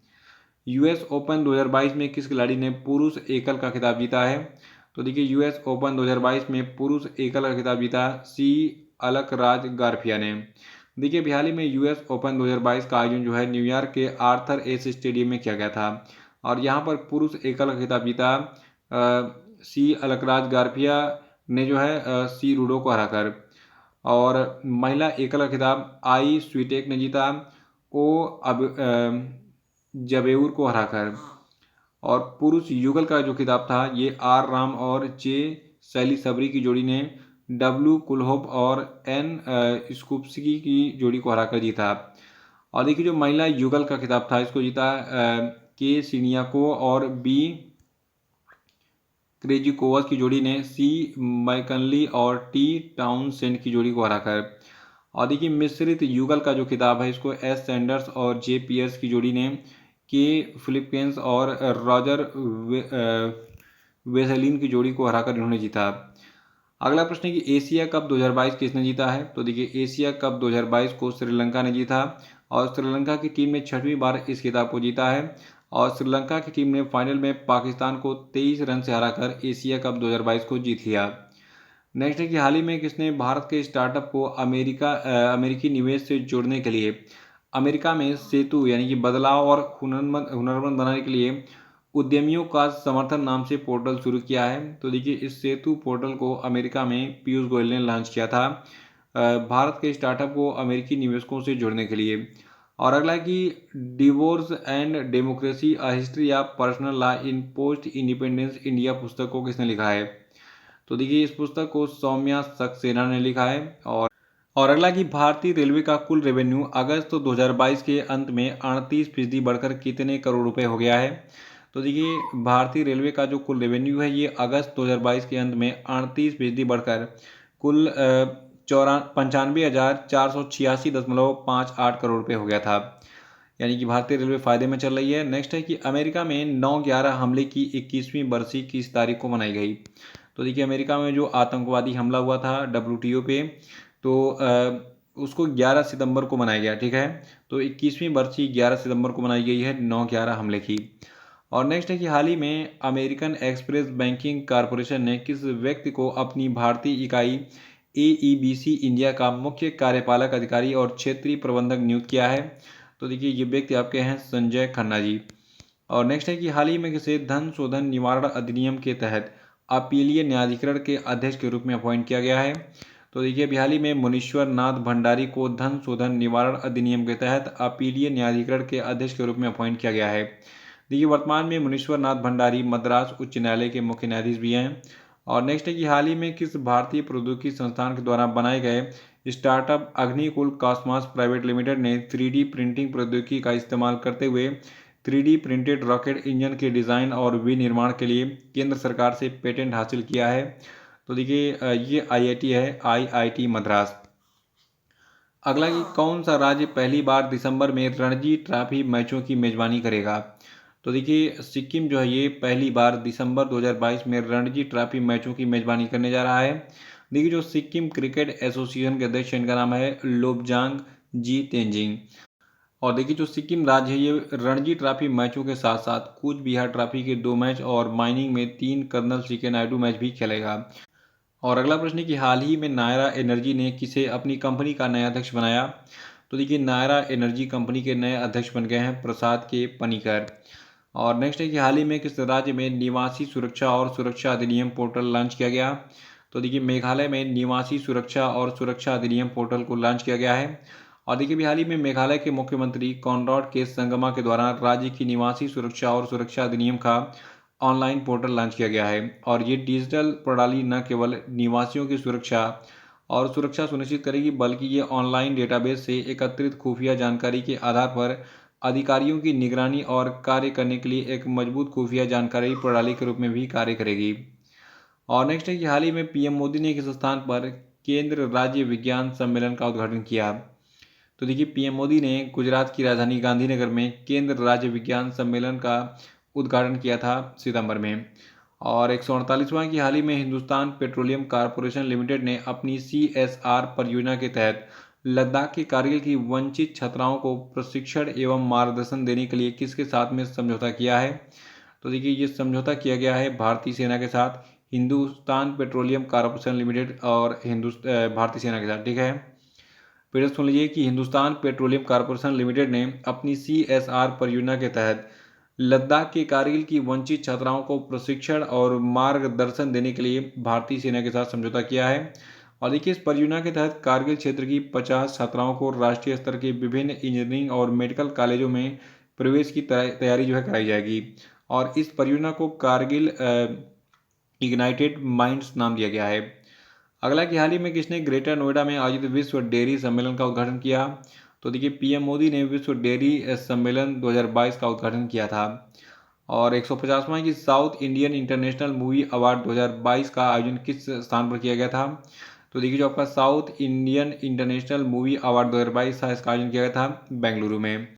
यूएस ओपन 2022 में किस खिलाड़ी ने पुरुष एकल का खिताब जीता है। तो देखिए यूएस ओपन 2022 में पुरुष एकल का खिताब जीता सी अलकराज गारफिया ने। देखिए अभी हाल ही में यूएस ओपन 2022 का आयोजन जो है न्यूयॉर्क के आर्थर एस स्टेडियम में किया गया था और यहाँ पर पुरुष एकल का खिताब जीता सी अलकराज गारफिया ने जो है सी रूडो को हराकर। और महिला एकल का खिताब आई स्वीटेक ने जीता ओ अब जबेउर को हराकर। और पुरुष युगल का जो खिताब था ये आर राम और जे सैली सबरी की जोड़ी ने डब्ल्यू कुलहोप और एन स्कूप्सकी की जोड़ी को हराकर जीता। और देखिए जो महिला युगल का खिताब था इसको जीता के सिनियाको और बी क्रेजिकोवा की जोड़ी ने सी मैकनली और टी टाउनसेंड की जोड़ी को हराकर। और देखिए मिश्रित युगल का जो खिताब है इसको एस सैंडर्स और जे पियर्स की जोड़ी ने के फिलिपियंस और रॉजर वेसेलिन की जोड़ी को हराकर इन्होंने जीता। अगला प्रश्न है कि एशिया कप 2022 किसने जीता है। तो देखिए एशिया कप 2022 को श्रीलंका ने जीता और श्रीलंका की टीम ने 6वीं बार इस खिताब को जीता है। और श्रीलंका की टीम ने फाइनल में पाकिस्तान को 23 रन से हराकर एशिया कप 2022 को जीत लिया। नेक्स्ट है कि हाल ही में किसने भारत के स्टार्टअप को अमेरिकी निवेश से जोड़ने के लिए अमेरिका में सेतु यानी कि बदलाव और हुनरमंद बनाने के लिए उद्यमियों का समर्थन नाम से पोर्टल शुरू किया है। तो देखिए इस सेतु पोर्टल को अमेरिका में पीयूष गोयल ने लॉन्च किया था भारत के स्टार्टअप को अमेरिकी निवेशकों से जोड़ने के लिए। और अगला है कि divorce and democracy a history of personal law in post independence India पुस्तक को किसने लिखा है। तो देखिए इस पुस्तक को सौम्या सक्सेना ने लिखा है। और अगला कि भारतीय रेलवे का कुल रेवेन्यू अगस्त 2022 के अंत में 38% बढ़कर कितने करोड़ रुपए हो गया है। तो देखिए भारतीय रेलवे का जो कुल रेवेन्यू है ये अगस्त 2022 के अंत में 38% बढ़कर कुल 95,486.58 करोड़ रुपये हो गया था। यानी कि भारतीय रेलवे फायदे में चल रही है। नेक्स्ट है कि अमेरिका में 9/11 हमले की 21वीं बरसी किस तारीख को मनाई गई। तो देखिए अमेरिका में जो आतंकवादी हमला हुआ था WTO पे, तो उसको 11 सितंबर को मनाया गया, ठीक है। तो 21वीं बरसी 11 सितंबर को मनाई गई है 9/11 हमले की। और नेक्स्ट है कि हाल ही में अमेरिकन एक्सप्रेस बैंकिंग कॉरपोरेशन ने किस व्यक्ति को अपनी भारतीय इकाई AEBC इंडिया का मुख्य कार्यपालक अधिकारी और क्षेत्रीय प्रबंधक नियुक्त किया है। तो देखिए ये व्यक्ति आपके हैं संजय खन्ना जी। और नेक्स्ट है कि हाल ही में किसे धन शोधन निवारण अधिनियम के तहत अपीलीय न्यायाधिकरण के अध्यक्ष के रूप में अपॉइंट किया गया है। तो देखिए अभी हाल ही में मुनीश्वर नाथ भंडारी को धन शोधन निवारण अधिनियम के तहत अपीलीय न्यायाधिकरण के अध्यक्ष के रूप में अपॉइंट किया गया है। देखिए वर्तमान में मुनीश्वर नाथ भंडारी मद्रास उच्च न्यायालय के मुख्य न्यायाधीश भी हैं। और नेक्स्ट है कि हाल ही में किस भारतीय प्रौद्योगिकी संस्थान के द्वारा बनाए गए startup Agnikul Cosmos private limited ने 3D प्रिंटिंग प्रौद्योगिकी का इस्तेमाल करते हुए 3D प्रिंटेड रॉकेट इंजन के डिज़ाइन और विनिर्माण के लिए केंद्र सरकार से पेटेंट हासिल किया है। तो देखिए ये IIT है, IIT मद्रास। अगला कि कौन सा राज्य पहली बार दिसंबर में रणजी ट्रॉफी मैचों की मेजबानी करेगा। तो देखिए सिक्किम जो है ये पहली बार दिसंबर 2022 में रणजी ट्रॉफी मैचों की मेजबानी करने जा रहा है। देखिए जो सिक्किम क्रिकेट एसोसिएशन के अध्यक्ष हैं, इनका नाम है लोबजांग जी तेंजिंग। और देखिए जो सिक्किम राज्य है ये रणजी ट्रॉफी मैचों के साथ साथ कूच बिहार ट्रॉफी के 2 मैच और माइनिंग में 3 कर्नल CK नायडू मैच भी खेलेगा। और अगला प्रश्न है कि हाल ही में नायरा एनर्जी ने किसे अपनी कंपनी का नया अध्यक्ष बनाया। तो देखिए नायरा एनर्जी कंपनी के नए अध्यक्ष बन गए हैं प्रसाद के पनिकर। और नेक्स्ट है कि हाल ही में किस राज्य में निवासी सुरक्षा और सुरक्षा अधिनियम पोर्टल लॉन्च किया गया। तो देखिए मेघालय में निवासी सुरक्षा और सुरक्षा अधिनियम पोर्टल को लॉन्च किया गया है। और देखिए भी हाल ही में मेघालय के मुख्यमंत्री कॉनरॉड के संगमा के द्वारा राज्य की निवासी सुरक्षा और सुरक्षा अधिनियम का ऑनलाइन पोर्टल लॉन्च किया गया है। और ये डिजिटल प्रणाली न केवल निवासियों की सुरक्षा सुनिश्चित करेगी, बल्कि ये ऑनलाइन डेटाबेस से एकत्रित खुफिया जानकारी के आधार पर अधिकारियों की निगरानी और कार्य करने के लिए एक मजबूत खुफिया जानकारी प्रणाली के रूप में भी कार्य करेगी। और नेक्स्ट है कि हाल ही में PM मोदी ने किस स्थान पर केंद्र राज्य विज्ञान सम्मेलन का उद्घाटन किया। तो देखिए PM मोदी ने गुजरात की राजधानी गांधीनगर में केंद्र राज्य विज्ञान सम्मेलन का उद्घाटन किया था सितंबर में। और 148वां की हाल ही में हिंदुस्तान पेट्रोलियम कॉरपोरेशन लिमिटेड ने अपनी CSR परियोजना के तहत लद्दाख के कारगिल की वंचित छात्राओं को प्रशिक्षण एवं मार्गदर्शन देने के लिए किसके साथ में समझौता किया है। तो देखिए ये समझौता किया गया है भारतीय सेना के साथ, हिंदुस्तान पेट्रोलियम कॉरपोरेशन लिमिटेड और भारतीय सेना के साथ, ठीक है। फिर सुन लीजिए कि हिंदुस्तान पेट्रोलियम कॉरपोरेशन लिमिटेड ने अपनी CSR परियोजना के तहत लद्दाख के कारगिल की वंचित छात्राओं को प्रशिक्षण और मार्गदर्शन देने के लिए भारतीय सेना के साथ समझौता किया है। और देखिए इस परियोजना के तहत कारगिल क्षेत्र की 50 छात्राओं को राष्ट्रीय स्तर के विभिन्न इंजीनियरिंग और मेडिकल कॉलेजों में प्रवेश की तैयारी जो है कराई जाएगी। और इस परियोजना को कारगिल इग्नाइटेड माइंड्स नाम दिया गया है। अगला कि हाल ही में किसने ग्रेटर नोएडा में आयोजित विश्व डेयरी सम्मेलन का उद्घाटन किया। तो देखिए PM मोदी ने विश्व डेयरी सम्मेलन 2022 का उद्घाटन किया था। और 150वां की south Indian international movie award 2022 का आयोजन किस स्थान पर किया गया था। तो देखिए जो आपका south Indian international movie award 2022 था, इसका आयोजन किया गया था बेंगलुरु में।